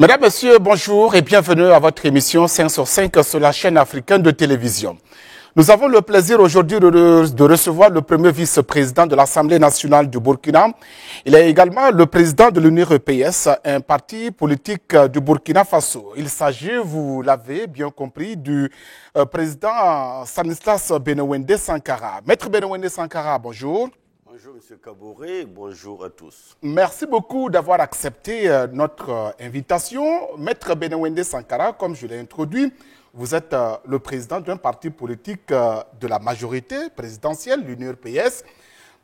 Mesdames, Messieurs, bonjour et bienvenue à votre émission 5 sur 5 sur la chaîne africaine de télévision. Nous avons le plaisir aujourd'hui de recevoir le premier vice-président de l'Assemblée nationale du Burkina. Il est également le président de l'Union EPS, un parti politique du Burkina Faso. Il s'agit, vous l'avez bien compris, du président Stanislas Benewende Sankara. Maître Benewende Sankara, bonjour. Bonjour M. Kaboré, bonjour à tous. Merci beaucoup d'avoir accepté notre invitation. Maître Benewende Sankara, comme je l'ai introduit, vous êtes le président d'un parti politique de la majorité présidentielle, l'Union EPS,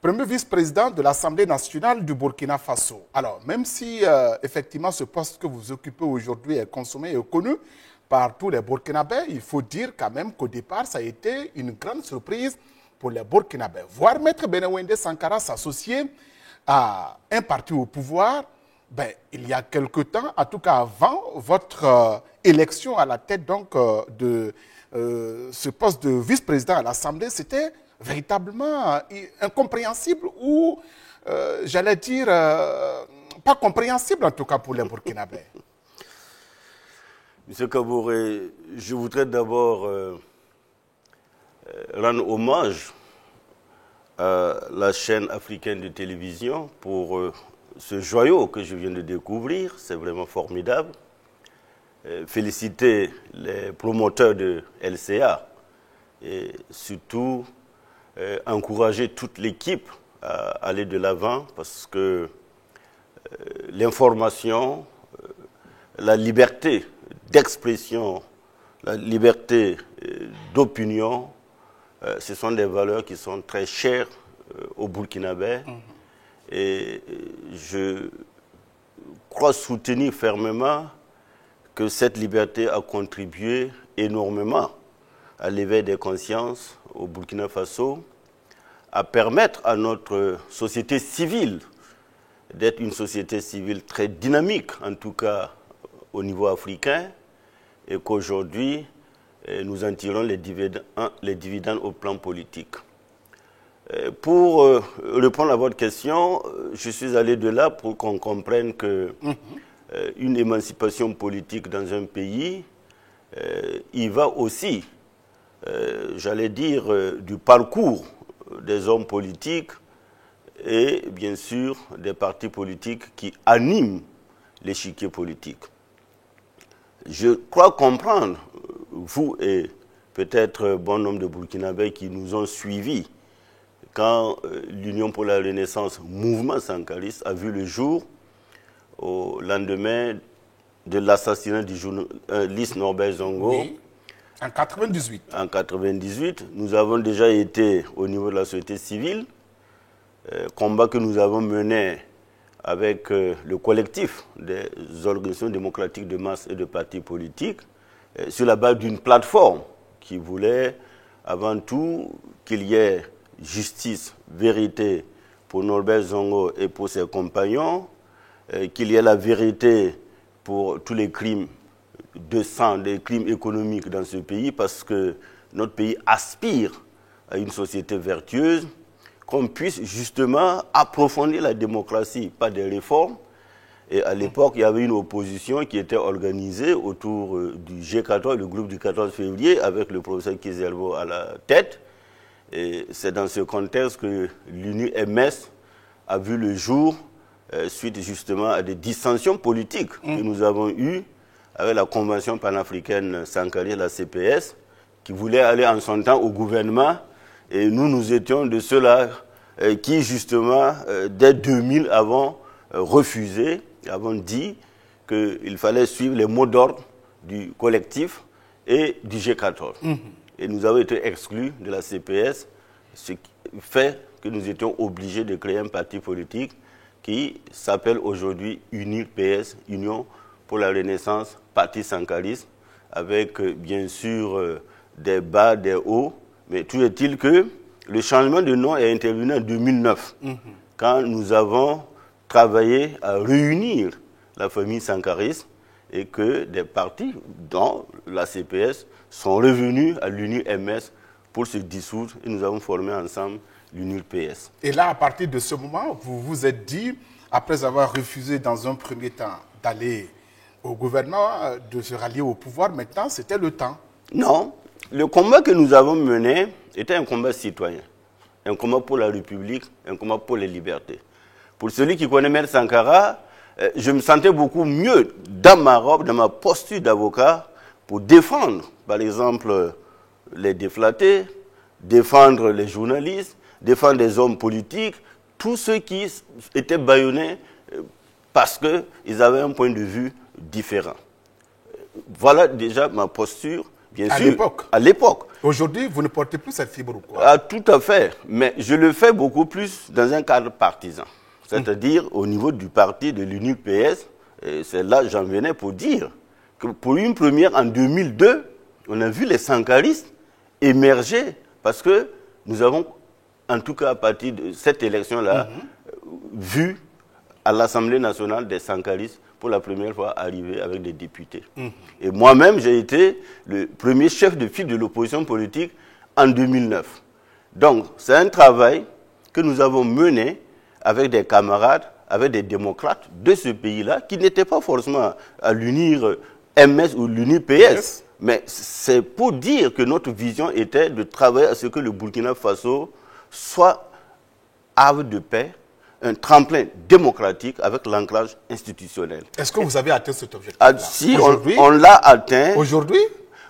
premier vice-président de l'Assemblée nationale du Burkina Faso. Alors, même si effectivement ce poste que vous occupez aujourd'hui est consommé et connu par tous les Burkinabés, il faut dire quand même qu'au départ, ça a été une grande surprise pour les Burkinabés. Voir Maître Benewende Sankara s'associer à un parti au pouvoir, il y a quelque temps, en tout cas avant votre élection à la tête donc, de ce poste de vice-président à l'Assemblée, c'était véritablement incompréhensible ou, j'allais dire, pas compréhensible en tout cas pour les Burkinabés. Monsieur Kaboré, je voudrais d'abord rendre hommage à la chaîne africaine de télévision pour ce joyau que je viens de découvrir. C'est vraiment formidable. Féliciter les promoteurs de LCA et surtout encourager toute l'équipe à aller de l'avant parce que l'information, la liberté d'expression, la liberté d'opinion, ce sont des valeurs qui sont très chères aux Burkinabés. Et je crois soutenir fermement que cette liberté a contribué énormément à l'éveil des consciences au Burkina Faso, à permettre à notre société civile d'être une société civile très dynamique, en tout cas au niveau africain, et qu'aujourd'hui, nous en tirons les dividendes au plan politique. Pour répondre à votre question, je suis allé de là pour qu'on comprenne que une émancipation politique dans un pays, il va aussi, j'allais dire, du parcours des hommes politiques et bien sûr des partis politiques qui animent l'échiquier politique. Je crois comprendre, vous et peut-être bon nombre de Burkinabés qui nous ont suivis quand l'Union pour la Renaissance, mouvement sankariste, a vu le jour au lendemain de l'assassinat du journaliste Norbert Zongo. Oui, en 1998. En 1998, nous avons déjà été au niveau de la société civile, combat que nous avons mené avec le collectif des organisations démocratiques de masse et de partis politiques, sur la base d'une plateforme qui voulait avant tout qu'il y ait justice, vérité pour Norbert Zongo et pour ses compagnons, qu'il y ait la vérité pour tous les crimes de sang, des crimes économiques dans ce pays, parce que notre pays aspire à une société vertueuse, qu'on puisse justement approfondir la démocratie par des réformes. Et à l'époque, il y avait une opposition qui était organisée autour du G14, le groupe du 14 février, avec le professeur Kizerbo à la tête. Et c'est dans ce contexte que l'UNU MS a vu le jour, suite justement à des dissensions politiques que nous avons eues avec la Convention panafricaine sankariste, la CPS, qui voulait aller en son temps au gouvernement. Et nous étions de ceux-là qui, justement, dès 2000, avons refusé, avons dit qu'il fallait suivre les mots d'ordre du collectif et du G14. Et nous avons été exclus de la CPS, ce qui fait que nous étions obligés de créer un parti politique qui s'appelle aujourd'hui UNIPS, Union pour la Renaissance, parti sankariste, avec bien sûr des bas, des hauts, mais tout est-il que le changement de nom est intervenu en 2009, quand nous avons travaillé à réunir la famille sankariste et que des partis, dont la CPS, sont revenus à l'UNU-MS pour se dissoudre et nous avons formé ensemble l'UNU-PS. Et là, à partir de ce moment, vous vous êtes dit, après avoir refusé dans un premier temps d'aller au gouvernement de se rallier au pouvoir. Maintenant, c'était le temps. Non. Le combat que nous avons mené était un combat citoyen. Un combat pour la République, un combat pour les libertés. Pour celui qui connaît Maître Sankara, je me sentais beaucoup mieux dans ma robe, dans ma posture d'avocat, pour défendre, par exemple, les déflatés, défendre les journalistes, défendre les hommes politiques, tous ceux qui étaient bâillonnés parce qu'ils avaient un point de vue différent. Voilà déjà ma posture, bien sûr. À l'époque. Aujourd'hui, vous ne portez plus cette fibre ou quoi? Ah, tout à fait. Mais je le fais beaucoup plus dans un cadre partisan. C'est-à-dire au niveau du parti de l'UNIPS. C'est là que j'en venais pour dire que pour une première, en 2002, on a vu les sankaristes émerger parce que nous avons, en tout cas à partir de cette élection-là, vu à l'Assemblée nationale des sankaristes pour la première fois arriver avec des députés. Et moi-même, j'ai été le premier chef de file de l'opposition politique en 2009. Donc, c'est un travail que nous avons mené avec des camarades, avec des démocrates de ce pays-là, qui n'étaient pas forcément à l'UNIR MS ou l'UNIPS. Mais c'est pour dire que notre vision était de travailler à ce que le Burkina Faso soit havre de paix, un tremplin démocratique avec l'ancrage institutionnel. Est-ce que vous avez atteint cet objectif? Si, on l'a atteint. Aujourd'hui?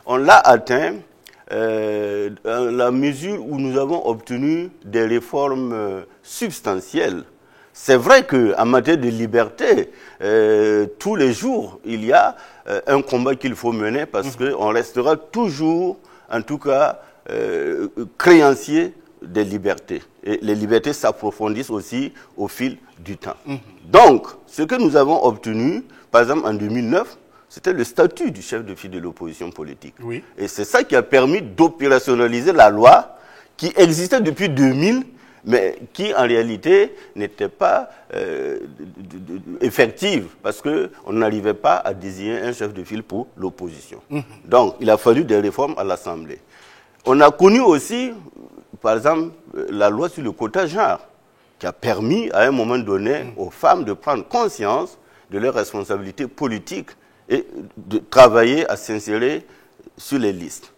On l'a atteint dans la mesure où nous avons obtenu des réformes substantielles. C'est vrai qu'en matière de liberté, tous les jours, il y a un combat qu'il faut mener parce qu'on restera toujours, en tout cas, créancier des libertés. Et les libertés s'approfondissent aussi au fil du temps. Donc, ce que nous avons obtenu, par exemple en 2009, c'était le statut du chef de file de l'opposition politique. Oui. Et c'est ça qui a permis d'opérationnaliser la loi qui existait depuis 2000, mais qui en réalité n'était pas effective parce qu'on n'arrivait pas à désigner un chef de file pour l'opposition. Donc, il a fallu des réformes à l'Assemblée. On a connu aussi, par exemple, la loi sur le quota genre, qui a permis à un moment donné aux femmes de prendre conscience de leurs responsabilités politiques et de travailler à s'insérer sur les listes.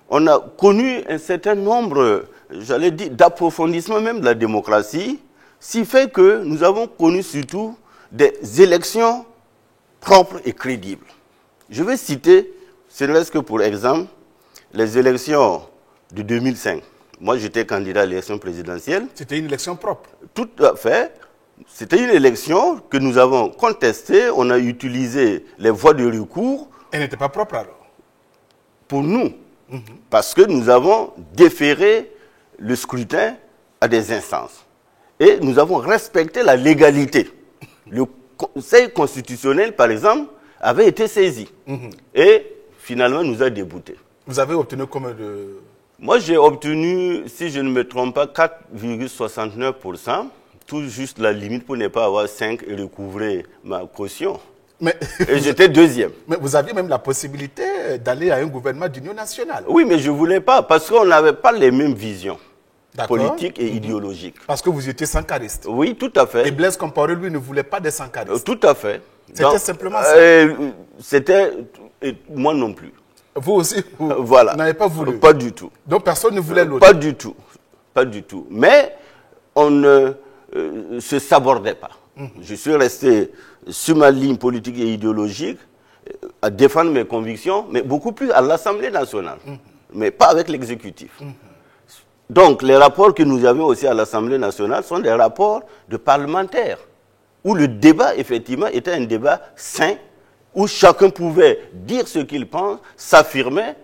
On a connu un certain nombre, j'allais dire, d'approfondissement même de la démocratie, ce qui fait que nous avons connu surtout des élections propres et crédibles. Je vais citer, ce n'est que pour exemple, les élections de 2005. Moi, j'étais candidat à l'élection présidentielle. C'était une élection propre. Tout à fait. C'était une élection que nous avons contestée. On a utilisé les voies de recours. Elle n'était pas propre alors? Pour nous. Parce que nous avons déféré le scrutin à des instances. Et nous avons respecté la légalité. Le Conseil constitutionnel, par exemple, avait été saisi. Et finalement, nous a déboutés. Vous avez obtenu combien de... Moi, j'ai obtenu, si je ne me trompe pas, 4,69%. Tout juste la limite pour ne pas avoir 5 et recouvrer ma caution. Et j'étais deuxième. Mais vous aviez même la possibilité d'aller à un gouvernement d'union nationale. Oui, mais je ne voulais pas, parce qu'on n'avait pas les mêmes visions politiques et idéologiques. Parce que vous étiez sankariste. Oui, tout à fait. Et Blaise Compaoré, lui, ne voulait pas des sankaristes. Tout à fait. C'était simplement ça. C'était... moi non plus. Vous aussi, vous voilà. n'avez pas voulu? Pas du tout. Donc personne ne voulait l'autre? Pas du tout. Pas du tout. Mais on ne se sabordait pas. Je suis resté sur ma ligne politique et idéologique à défendre mes convictions, mais beaucoup plus à l'Assemblée nationale, mais pas avec l'exécutif. Donc les rapports que nous avions aussi à l'Assemblée nationale sont des rapports de parlementaires, où le débat, effectivement, était un débat sain, où chacun pouvait dire ce qu'il pense, s'affirmer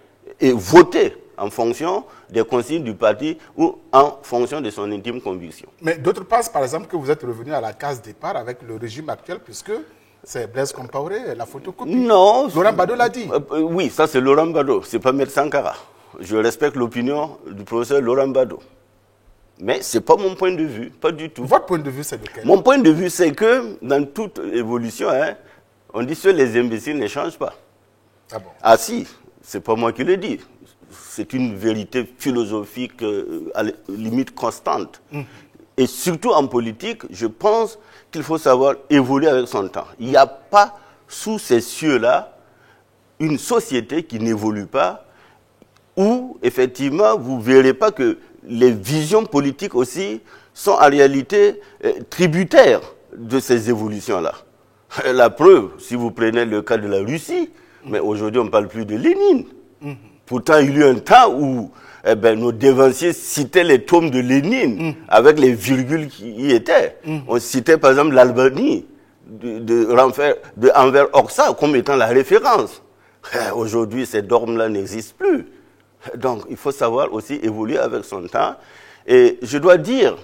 et voter en fonction des consignes du parti ou en fonction de son intime conviction. Mais d'autres pensent, par exemple, que vous êtes revenu à la case départ avec le régime actuel, puisque c'est Blaise Compaoré, la photocopie. Non. Laurent Gbagbo l'a dit. Oui, ça c'est Laurent Gbagbo, c'est pas Maître Sankara. Je respecte l'opinion du professeur Laurent Gbagbo. Mais ce n'est pas mon point de vue, pas du tout. Votre point de vue, c'est lequel? Mon point de vue, c'est que dans toute évolution, on dit que les imbéciles ne changent pas. Ah bon? Ah si, c'est pas moi qui le dis. C'est une vérité philosophique à la limite constante. Et surtout en politique, je pense qu'il faut savoir évoluer avec son temps. Il n'y a pas sous ces cieux-là, une société qui n'évolue pas, où, effectivement, vous ne verrez pas que les visions politiques aussi sont en réalité tributaires de ces évolutions-là. La preuve, si vous prenez le cas de la Russie, mais aujourd'hui on ne parle plus de Lénine. Pourtant, il y a eu un temps où nos dévanciers citaient les tomes de Lénine avec les virgules qui y étaient. On citait par exemple l'Albanie de Enver Hoxha comme étant la référence. Aujourd'hui, ces normes-là n'existent plus. Donc, il faut savoir aussi évoluer avec son temps. Et je dois dire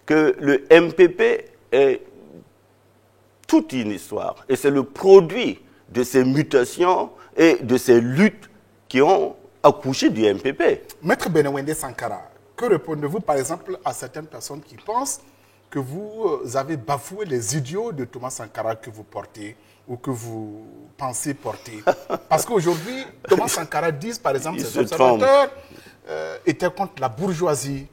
que le MPP est toute une histoire. Et c'est le produit de ces mutations et de ces luttes qui ont accouché du MPP. Maître Benewende Sankara, que répondez-vous par exemple à certaines personnes qui pensent que vous avez bafoué les idéaux de Thomas Sankara que vous portez ou que vous pensez porter? Parce qu'aujourd'hui, Thomas Sankara dit, par exemple, ces observateurs étaient contre la bourgeoisie.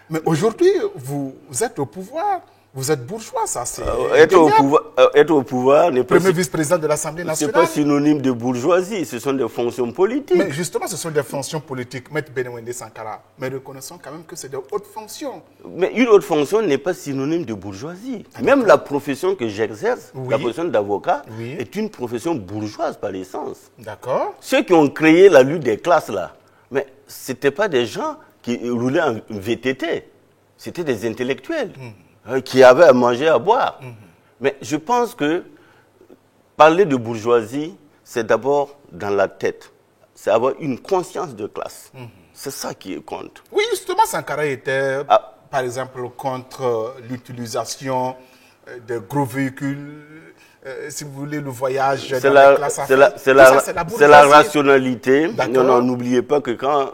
Mais aujourd'hui, vous êtes au pouvoir. Vous êtes bourgeois, ça c'est... Être au pouvoir n'est pas... Premier vice-président de l'Assemblée nationale. Ce n'est pas synonyme de bourgeoisie, ce sont des fonctions politiques. Mais justement, ce sont des fonctions politiques, Maître Benewende Sankara. Mais reconnaissons quand même que c'est de hautes fonctions. Mais une haute fonction n'est pas synonyme de bourgeoisie. Même la profession que j'exerce, la profession d'avocat, est une profession bourgeoise par essence. D'accord. Ceux qui ont créé la lutte des classes, là, mais ce n'étaient pas des gens qui roulaient en VTT. C'était des intellectuels. Qui avaient à manger, à boire. Mais je pense que parler de bourgeoisie, c'est d'abord dans la tête. C'est avoir une conscience de classe. C'est ça qui compte. Oui, justement, Sankara était, par exemple, contre l'utilisation de gros véhicules, si vous voulez, le voyage dans la classe affaires. C'est la rationalité. Non, n'oubliez pas que quand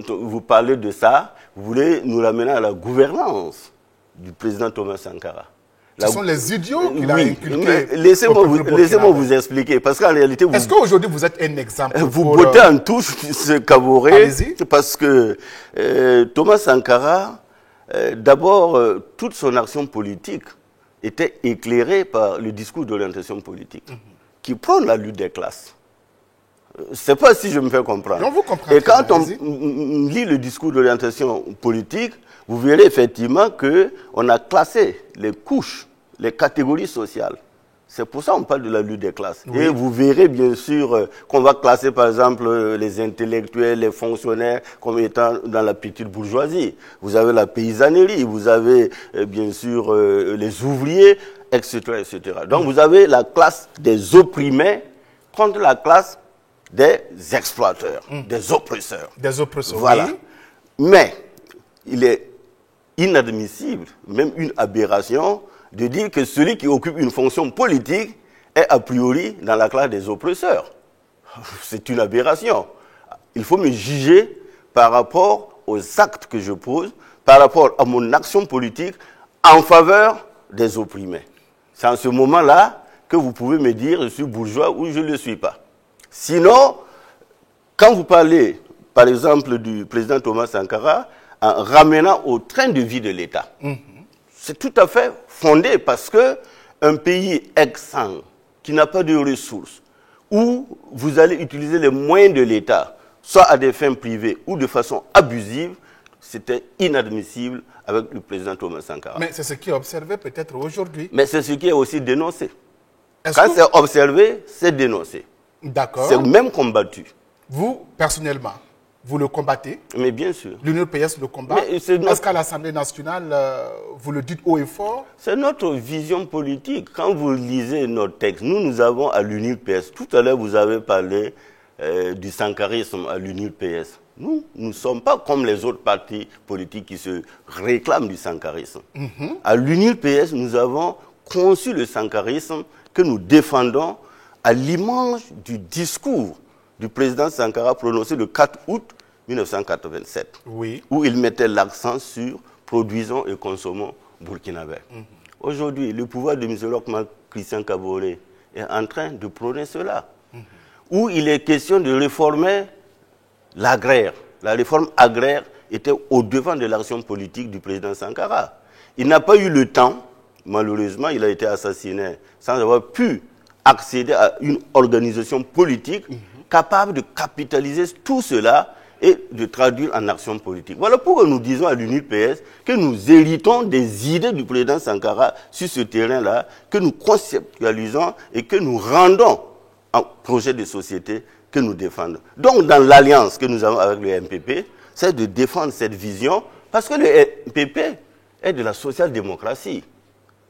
vous parlez de ça, vous voulez nous ramener à la gouvernance du président Thomas Sankara. Ce sont les idiots qu'il a inculqués. Laissez-moi vous expliquer, parce qu'en réalité... Est-ce qu'aujourd'hui vous êtes un exemple? Vous bottez en touche ce Kaboré, parce que Thomas Sankara, d'abord, toute son action politique était éclairée par le discours d'orientation politique, qui prône la lutte des classes. Je ne sais pas si je me fais comprendre. Non, vous comprenez. Et quand on lit le discours d'orientation politique, vous verrez effectivement qu'on a classé les couches, les catégories sociales. C'est pour ça qu'on parle de la lutte des classes. Et vous verrez bien sûr qu'on va classer par exemple les intellectuels, les fonctionnaires comme étant dans la petite bourgeoisie. Vous avez la paysannerie, vous avez bien sûr les ouvriers, etc., etc. Donc vous avez la classe des opprimés contre la classe des exploiteurs, des oppresseurs. Des oppresseurs, voilà. Mais il est inadmissible, même une aberration, de dire que celui qui occupe une fonction politique est a priori dans la classe des oppresseurs. C'est une aberration. Il faut me juger par rapport aux actes que je pose, par rapport à mon action politique en faveur des opprimés. C'est en ce moment-là que vous pouvez me dire je suis bourgeois ou je ne le suis pas. Sinon, quand vous parlez, par exemple, du président Thomas Sankara, en ramenant au train de vie de l'État, c'est tout à fait fondé parce qu'un pays exsangue, qui n'a pas de ressources, où vous allez utiliser les moyens de l'État, soit à des fins privées ou de façon abusive, c'était inadmissible avec le président Thomas Sankara. Mais c'est ce qui est observé peut-être aujourd'hui. Mais c'est ce qui est aussi dénoncé. Quand c'est observé, c'est dénoncé. D'accord. C'est même combattu. Vous, personnellement, vous le combattez? Mais bien sûr. L'Union PS le combat? Est-ce qu'à l'Assemblée nationale, vous le dites haut et fort? C'est notre vision politique. Quand vous lisez notre texte, nous avons à l'Union PS, tout à l'heure vous avez parlé du sankarisme à l'Union PS. Nous ne sommes pas comme les autres partis politiques qui se réclament du sankarisme. À l'Union PS, nous avons conçu le sankarisme que nous défendons à l'image du discours du président Sankara prononcé le 4 août 1987, où il mettait l'accent sur produisons et consommons burkinabé. Aujourd'hui, le pouvoir de M. Locman Christian Kaboré est en train de prôner cela, où il est question de réformer l'agraire. La réforme agraire était au devant de l'action politique du président Sankara. Il n'a pas eu le temps, malheureusement, il a été assassiné sans avoir pu accéder à une organisation politique capable de capitaliser tout cela et de traduire en action politique. Voilà pourquoi nous disons à l'UNIPS que nous héritons des idées du président Sankara sur ce terrain-là, que nous conceptualisons et que nous rendons en projet de société que nous défendons. Donc, dans l'alliance que nous avons avec le MPP, c'est de défendre cette vision parce que le MPP est de la social-démocratie.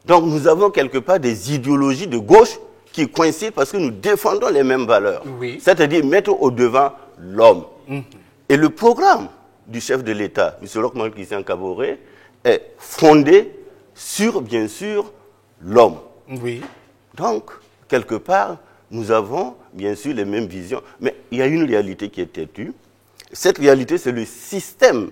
Donc, nous avons quelque part des idéologies de gauche qui coïncident parce que nous défendons les mêmes valeurs. Oui. C'est-à-dire mettre au devant l'homme. Et le programme du chef de l'État, M. Rochman Christian Kaboré, est fondé sur, bien sûr, l'homme. Oui. Donc, quelque part, nous avons, bien sûr, les mêmes visions. Mais il y a une réalité qui est têtue. Cette réalité, c'est le système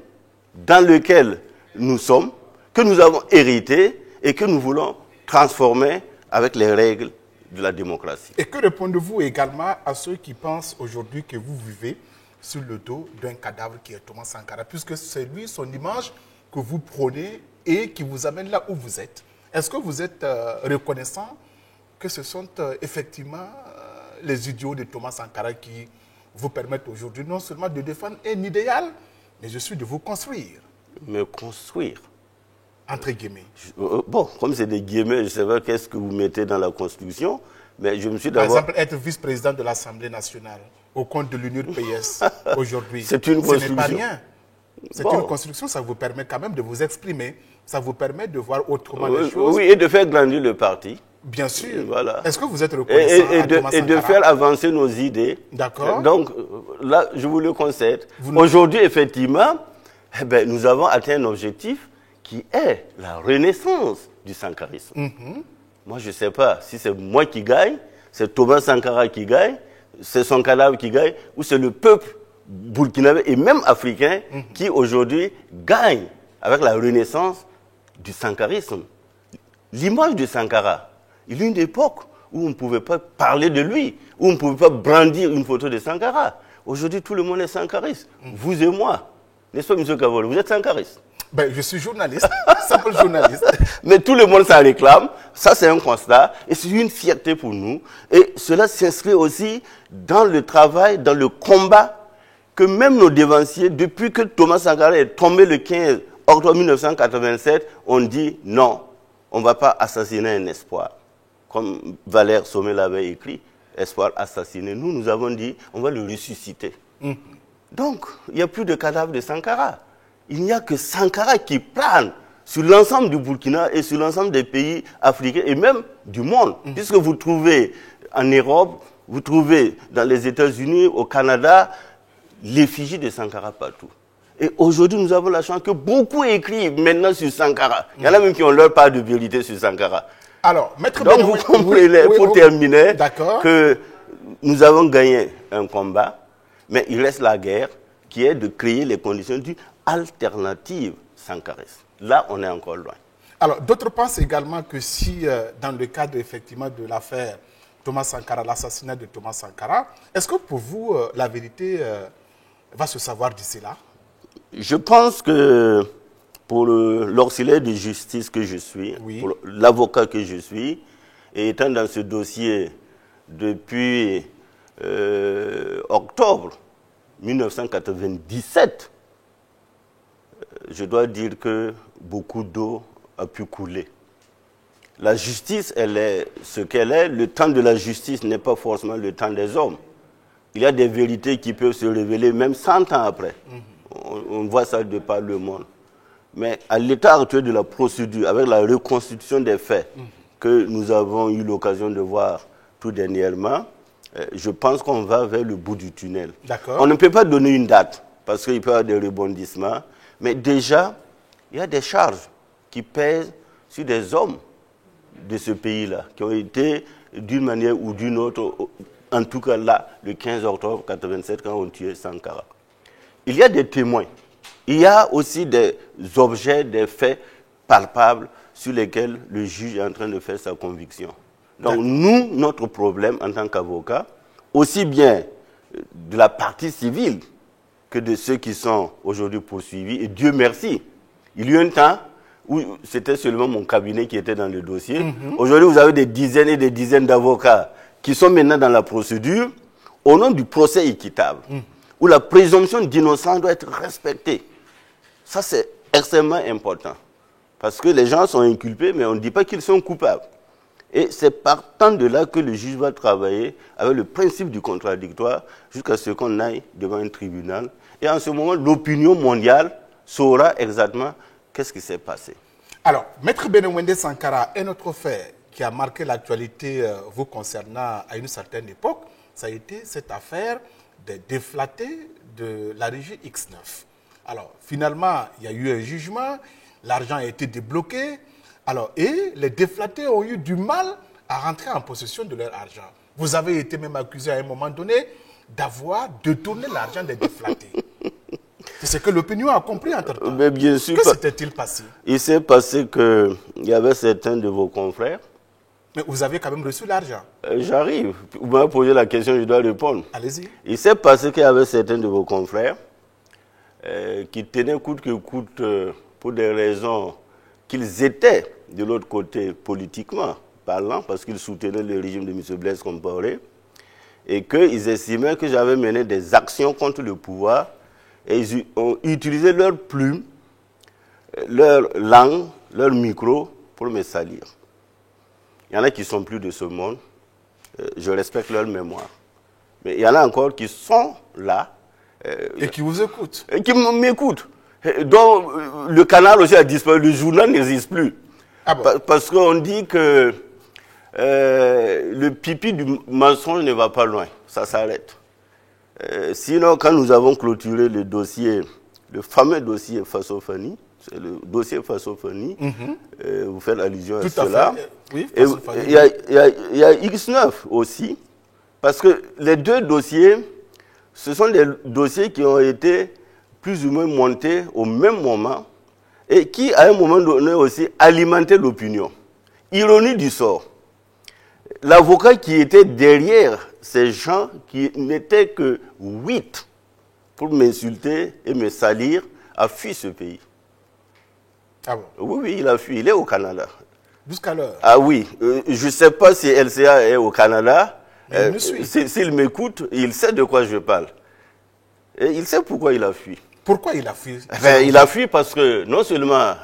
dans lequel nous sommes, que nous avons hérité et que nous voulons transformer avec les règles de la démocratie. Et que répondez-vous également à ceux qui pensent aujourd'hui que vous vivez sur le dos d'un cadavre qui est Thomas Sankara, puisque c'est lui, son image, que vous prônez et qui vous amène là où vous êtes. Est-ce que vous êtes reconnaissant que ce sont effectivement les idéaux de Thomas Sankara qui vous permettent aujourd'hui non seulement de défendre un idéal, mais aussi de vous construire? Me construire. Entre guillemets. Bon, comme c'est des guillemets, je ne sais pas qu'est-ce que vous mettez dans la Constitution, mais je me suis Par d'abord... exemple, être vice-président de l'Assemblée nationale au compte de l'Union de PS aujourd'hui. C'est une construction. Ce n'est pas rien. C'est Bon. une construction, ça vous permet quand même de vous exprimer, ça vous permet de voir autrement les choses. Oui, et de faire grandir le parti. Bien sûr. Voilà. Est-ce que vous êtes reconnaissant à Thomas Et de Sankara? faire avancer nos idées. D'accord. Donc, là, je vous le concède. Aujourd'hui, effectivement, eh ben, nous avons atteint un objectif qui est la renaissance du sankarisme. Moi, je ne sais pas si c'est moi qui gagne, c'est Thomas Sankara qui gagne, c'est son cadavre qui gagne, ou c'est le peuple burkinabé et même africain qui aujourd'hui gagne avec la renaissance du sankarisme. L'image de Sankara, il y a une époque où on ne pouvait pas parler de lui, où on ne pouvait pas brandir une photo de Sankara. Aujourd'hui, tout le monde est sankariste. Vous et moi. N'est-ce pas, M. Kaboré? Vous êtes sankariste? Ben, je suis journaliste, simple journaliste. Mais tout le monde s'en réclame. Ça, c'est un constat. Et c'est une fierté pour nous. Et cela s'inscrit aussi dans le travail, dans le combat que même nos dévanciers, depuis que Thomas Sankara est tombé le 15 octobre 1987, ont dit non, on ne va pas assassiner un espoir. Comme Valère Sommet l'avait écrit, espoir assassiné. Nous, nous avons dit, on va le ressusciter. Donc, il n'y a plus de cadavre de Sankara. Il n'y a que Sankara qui plane sur l'ensemble du Burkina et sur l'ensemble des pays africains et même du monde. Puisque vous trouvez en Europe, vous trouvez dans les États-Unis, au Canada, l'effigie de Sankara partout. Et aujourd'hui, nous avons la chance que beaucoup écrivent maintenant sur Sankara. Il y en a même qui ont leur part de vérité sur Sankara. Alors, Maître Donc vous comprenez, pour terminer, que nous avons gagné un combat, mais il reste la guerre qui est de créer les conditions d'une alternative sankariste. Là, on est encore loin. Alors, d'autres pensent également que si, dans le cadre effectivement de l'affaire Thomas Sankara, l'assassinat de Thomas Sankara, est-ce que pour vous, la vérité va se savoir d'ici là? Je pense que pour l'auxiliaire de justice que je suis, pour l'avocat que je suis, et étant dans ce dossier depuis octobre 1997, je dois dire que beaucoup d'eau a pu couler. La justice, elle est ce qu'elle est. Le temps de la justice n'est pas forcément le temps des hommes. Il y a des vérités qui peuvent se révéler même 100 ans après. On voit ça de par le monde. Mais à l'état actuel de la procédure, avec la reconstitution des faits que nous avons eu l'occasion de voir tout dernièrement, je pense qu'on va vers le bout du tunnel. On ne peut pas donner une date, parce qu'il peut y avoir des rebondissements, mais déjà, il y a des charges qui pèsent sur des hommes de ce pays-là, qui ont été, d'une manière ou d'une autre, en tout cas là, le 15 octobre 1987, quand on tuait Sankara. Il y a des témoins. Il y a aussi des objets, des faits palpables sur lesquels le juge est en train de faire sa conviction. Donc nous, notre problème en tant qu'avocat, aussi bien de la partie civile que de ceux qui sont aujourd'hui poursuivis, et Dieu merci, il y a eu un temps où c'était seulement mon cabinet qui était dans le dossier. Aujourd'hui, vous avez des dizaines et des dizaines d'avocats qui sont maintenant dans la procédure, au nom du procès équitable, où la présomption d'innocence doit être respectée. Ça, c'est extrêmement important. Parce que les gens sont inculpés, mais on ne dit pas qu'ils sont coupables. Et c'est partant de là que le juge va travailler avec le principe du contradictoire jusqu'à ce qu'on aille devant un tribunal. Et en ce moment, l'opinion mondiale saura exactement qu'est-ce qui s'est passé. Alors, Maître Benewende Sankara, un autre fait qui a marqué l'actualité vous concernant à une certaine époque, ça a été cette affaire des déflatés de la régie X9. Alors, finalement, il y a eu un jugement, l'argent a été débloqué, alors, et les déflatés ont eu du mal à rentrer en possession de leur argent. Vous avez été même accusé à un moment donné d'avoir détourné l'argent des déflatés. C'est ce que l'opinion a compris entre-temps. Mais bien sûr. Que s'était-il passé? Il s'est passé qu'il y avait certains de vos confrères. Mais vous avez quand même reçu l'argent. J'arrive. Vous m'avez posé la question, je dois répondre. Allez-y. Il s'est passé qu'il y avait certains de vos confrères qui tenaient coûte que coûte, pour des raisons qu'ils étaient de l'autre côté politiquement parlant, parce qu'ils soutenaient le régime de M. Blaise Compaoré, et qu'ils estimaient que j'avais mené des actions contre le pouvoir, et ils ont utilisé leur plume, leur langue, leur micro pour me salir. Il y en a qui sont plus de ce monde, je respecte leur mémoire. Mais il y en a encore qui sont là. Et qui vous écoutent. Et qui m'écoutent. Donc le canal aussi a disparu, le journal n'existe plus. Ah bon? Parce qu'on dit que le pipi du mensonge ne va pas loin, ça s'arrête. Sinon, quand nous avons clôturé le dossier, le fameux dossier Faso-Fani, c'est le dossier Faso-Fani, vous faites allusion à cela. Oui, il y a X9 aussi, parce que les deux dossiers, ce sont des dossiers qui ont été plus ou moins montés au même moment et qui, à un moment donné aussi, alimentaient l'opinion. Ironie du sort. L'avocat qui était derrière ces gens, qui n'étaient que 8 pour m'insulter et me salir, a fui ce pays. Ah bon? Oui, oui, il a fui. Il est au Canada. Jusqu'à l'heure? Ah oui. Je ne sais pas si LCA est au Canada. S'il m'écoute, il sait de quoi je parle. Et il sait pourquoi il a fui. Pourquoi il a fui? Il a fui parce que non seulement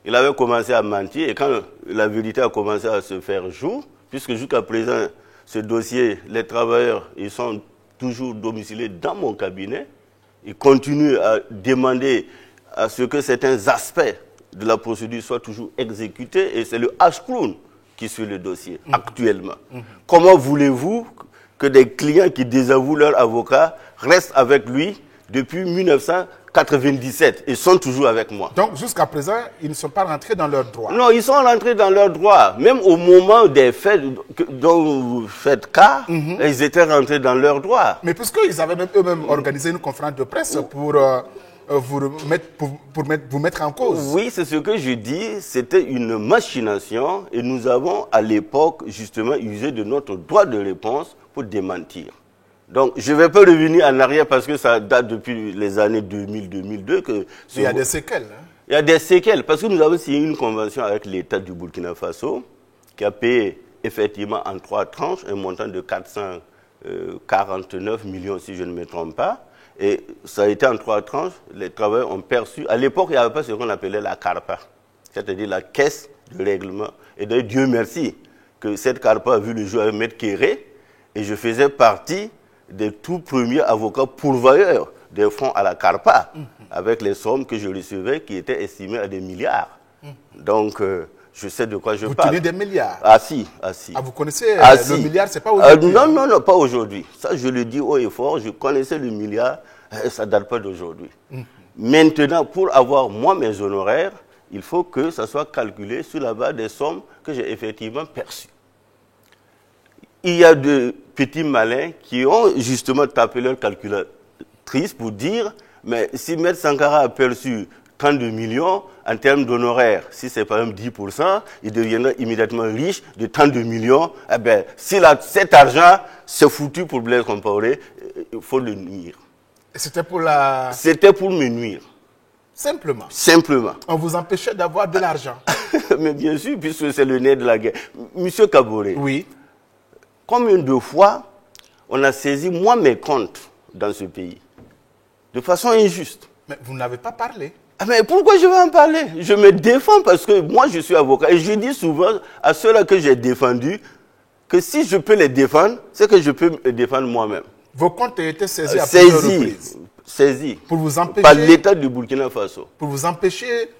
il avait commencé à mentir, et quand la vérité a commencé à se faire jour, puisque jusqu'à présent, ce dossier, les travailleurs, ils sont toujours domiciliés dans mon cabinet, ils continuent à demander à ce que certains aspects de la procédure soient toujours exécutés, et c'est le H-Clown qui suit le dossier actuellement. Comment voulez-vous que des clients qui désavouent leur avocat restent avec lui depuis 1997 et sont toujours avec moi? Donc, jusqu'à présent, ils ne sont pas rentrés dans leurs droits? Non, ils sont rentrés dans leurs droits. Même au moment des faits dont vous faites cas, ils étaient rentrés dans leurs droits. Mais puisqu'ils avaient eux-mêmes organisé une conférence de presse pour vous mettre en cause. Oui, c'est ce que je dis. C'était une machination et nous avons à l'époque justement usé de notre droit de réponse pour démentir. Donc, je ne vais pas revenir en arrière parce que ça date depuis les années 2000-2002. Il y a des séquelles. Hein? Il y a des séquelles parce que nous avons signé une convention avec l'État du Burkina Faso qui a payé effectivement en 3 tranches un montant de 449 millions si je ne me trompe pas. Et ça a été en 3 tranches. Les travailleurs ont perçu. À l'époque, il n'y avait pas ce qu'on appelait la CARPA, c'est-à-dire la caisse de règlement. Et d'ailleurs, Dieu merci que cette CARPA a vu le jour avec Maître Kéré et je faisais partie des tout premiers avocats pourvoyeurs des fonds à la CARPA, avec les sommes que je recevais qui étaient estimées à des milliards. Donc, je sais de quoi je parle. Vous tenez des milliards? Ah si, ah si. Ah, vous connaissez le milliard, c'est pas aujourd'hui? Non, non, non, pas aujourd'hui. Ça, je le dis haut et fort, je connaissais le milliard, ça ne date pas d'aujourd'hui. Maintenant, pour avoir moi mes honoraires, il faut que ça soit calculé sur la base des sommes que j'ai effectivement perçues. Il y a de petits malins qui ont justement tapé leur calculatrice pour dire, mais si M. Sankara a perçu 32 millions en termes d'honoraires, si c'est par exemple 10%, il deviendra immédiatement riche de 32 millions. Eh bien, si cet argent c'est foutu pour Blaise Compaoré, il faut le nuire. C'était pour la... C'était pour me nuire. Simplement? Simplement. On vous empêchait d'avoir de l'argent? Mais bien sûr, puisque c'est le nez de la guerre. Monsieur Kaboré. Oui. combien de fois on a saisi moi mes comptes dans ce pays de façon injuste? Mais vous n'avez pas parlé. Ah, mais pourquoi je vais en parler? Je me défends parce que moi je suis avocat et je dis souvent à ceux-là que j'ai défendus que si je peux les défendre, c'est que je peux me défendre moi-même. Vos comptes ont été saisis à plusieurs reprises. Saisis. Pour vous empêcher, par l'État du Burkina Faso. Pour vous empêcher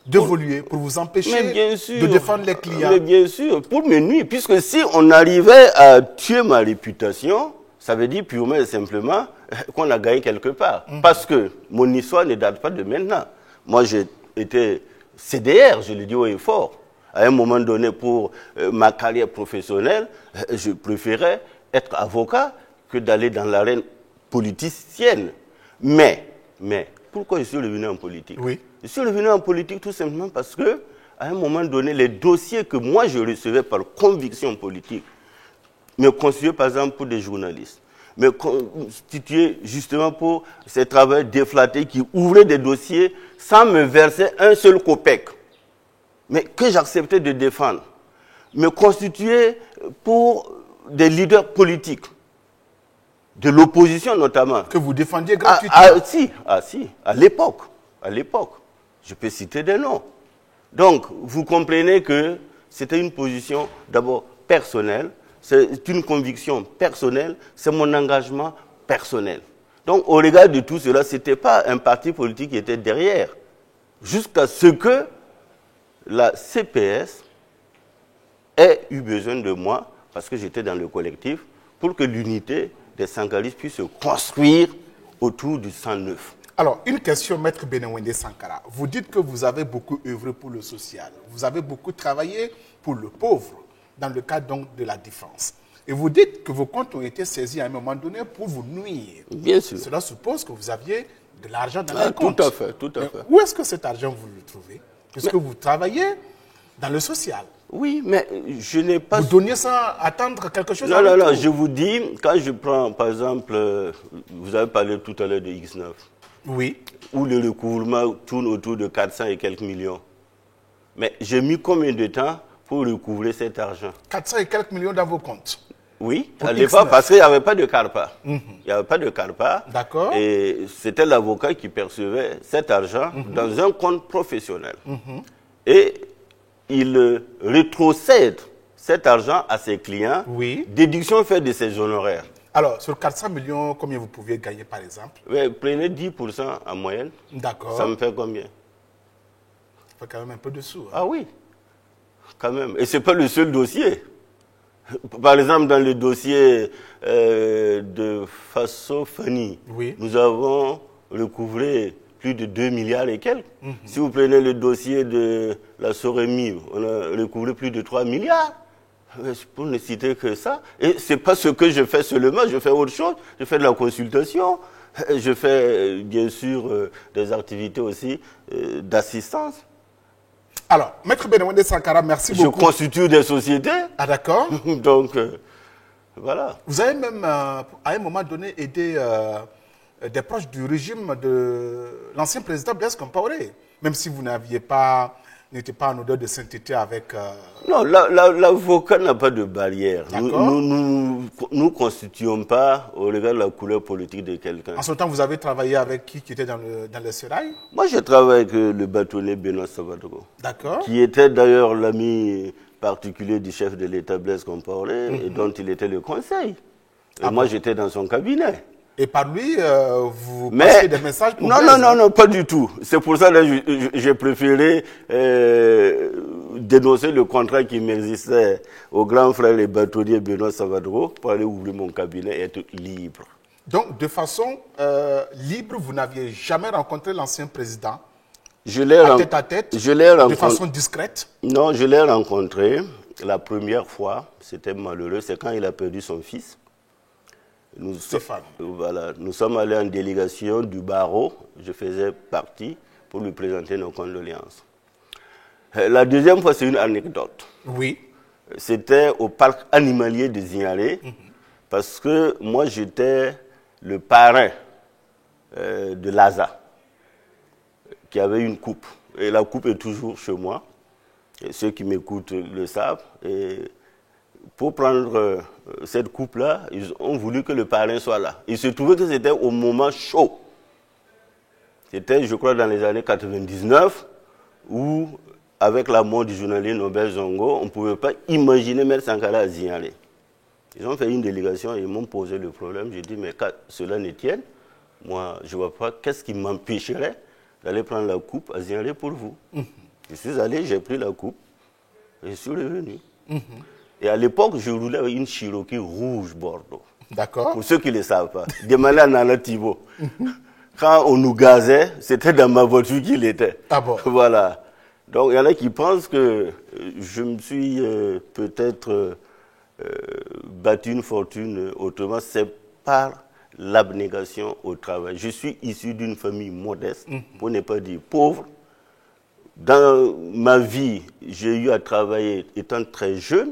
d'évoluer, pour vous empêcher de défendre les clients. Mais bien sûr, pour me nuire. Puisque si on arrivait à tuer ma réputation, ça veut dire purement et simplement qu'on a gagné quelque part. Parce que mon histoire ne date pas de maintenant. Moi, j'ai été CDR, je le dis haut et fort. À un moment donné, pour ma carrière professionnelle, je préférais être avocat que d'aller dans l'arène politicienne. Mais, pourquoi je suis revenu en politique? Oui. Je suis revenu en politique tout simplement parce que, à un moment donné, les dossiers que moi je recevais par conviction politique me constituaient par exemple pour des journalistes, me constituaient justement pour ces travailleurs déflatés qui ouvraient des dossiers sans me verser un seul copec, mais que j'acceptais de défendre, me constituaient pour des leaders politiques, de l'opposition notamment. Que vous défendiez gratuitement. À l'époque. Je peux citer des noms. Donc, vous comprenez que c'était une position d'abord personnelle, c'est une conviction personnelle, c'est mon engagement personnel. Donc, au regard de tout cela, ce n'était pas un parti politique qui était derrière. Jusqu'à ce que la CPS ait eu besoin de moi, parce que j'étais dans le collectif, pour que l'unité des sankaristes puisse se construire autour du 109. Alors, une question, Maître Benewende Sankara. Vous dites que vous avez beaucoup œuvré pour le social. Vous avez beaucoup travaillé pour le pauvre, dans le cadre donc de la défense. Et vous dites que vos comptes ont été saisis à un moment donné pour vous nuire. Bien sûr. Cela suppose que vous aviez de l'argent dans les comptes. Tout à fait, tout à fait. Où est-ce que cet argent, vous le trouvez? Puisque vous travaillez dans le social. Oui, mais je n'ai pas... Vous donniez sans attendre quelque chose? Non, je vous dis, quand je prends, par exemple, vous avez parlé tout à l'heure de X9. Oui. Où le recouvrement tourne autour de 400 et quelques millions. Mais j'ai mis combien de temps pour recouvrer cet argent? 400 et quelques millions dans vos comptes? Oui, à l'époque, parce qu'il n'y avait pas de CARPA. Il n'y avait pas de CARPA. D'accord. Et c'était l'avocat qui percevait cet argent dans un compte professionnel. Et il rétrocède cet argent à ses clients. Oui. Déduction faite de ses honoraires. Alors, sur 400 millions, combien vous pouviez gagner, par exemple? Ouais, prenez 10% en moyenne. D'accord. Ça me fait combien? Ça fait quand même un peu de sous. Hein? Ah oui, quand même. Et ce n'est pas le seul dossier. Par exemple, dans le dossier de Faso Fani, oui. Nous avons recouvré plus de 2 milliards et quelques. Si vous prenez le dossier de la Soremi, on a recouvré plus de 3 milliards. Pour ne citer que ça. Et ce n'est pas ce que je fais seulement, je fais autre chose. Je fais de la consultation, je fais bien sûr des activités aussi d'assistance. Alors, Maître Benewende Sankara, merci beaucoup. Je constitue des sociétés. Ah d'accord. Donc, voilà. Vous avez même, à un moment donné, aidé des proches du régime de l'ancien président Blaise Compaoré, même si vous n'étiez pas en odeur de sainteté avec... Non, l'avocat n'a pas de barrière. Nous ne constituons pas au regard de la couleur politique de quelqu'un. En ce temps, vous avez travaillé avec qui était dans le sérail? Moi, j'ai travaillé avec le bâtonnier Benoît Savadogo. D'accord. Qui était d'ailleurs l'ami particulier du chef de l'État Blaise Compaoré et dont il était le conseil. Et moi, j'étais dans son cabinet. Et par lui, vous passez des messages pour Blaise? Non, pas du tout. C'est pour ça que j'ai préféré dénoncer le contrat qui m'existait au grand frère et bâtonnier Benoît Savadogo pour aller ouvrir mon cabinet et être libre. Donc, de façon libre, vous n'aviez jamais rencontré l'ancien président? Tête à tête, de façon discrète? Non, je l'ai rencontré la première fois, c'était malheureux, c'est quand il a perdu son fils. Nous sommes allés en délégation du barreau, je faisais partie pour lui présenter nos condoléances. La deuxième fois, c'est une anecdote. Oui. C'était au parc animalier de Zignalé, parce que moi j'étais le parrain de Laza, qui avait une coupe. Et la coupe est toujours chez moi. Et ceux qui m'écoutent le savent. Et pour prendre cette coupe-là, ils ont voulu que le parrain soit là. Il se trouvait que c'était au moment chaud. C'était, je crois, dans les années 99, où, avec la mort du journaliste Nobel Zongo, on ne pouvait pas imaginer mettre Sankara à Zignalé. Ils ont fait une délégation et ils m'ont posé le problème. J'ai dit, mais quand cela ne tienne, moi, je ne vois pas qu'est-ce qui m'empêcherait d'aller prendre la coupe à Zignalé pour vous. Je suis allé, j'ai pris la coupe et je suis revenu. Et à l'époque, je roulais avec une Cherokee rouge Bordeaux. D'accord. Pour ceux qui ne le savent pas. Demandez à Nana Thibault. Quand on nous gazait, c'était dans ma voiture qu'il était. Ah bon? Voilà. Donc, il y en a qui pensent que je me suis peut-être battu une fortune autrement. C'est par l'abnégation au travail. Je suis issu d'une famille modeste, pour ne pas dire pauvre. Dans ma vie, j'ai eu à travailler étant très jeune.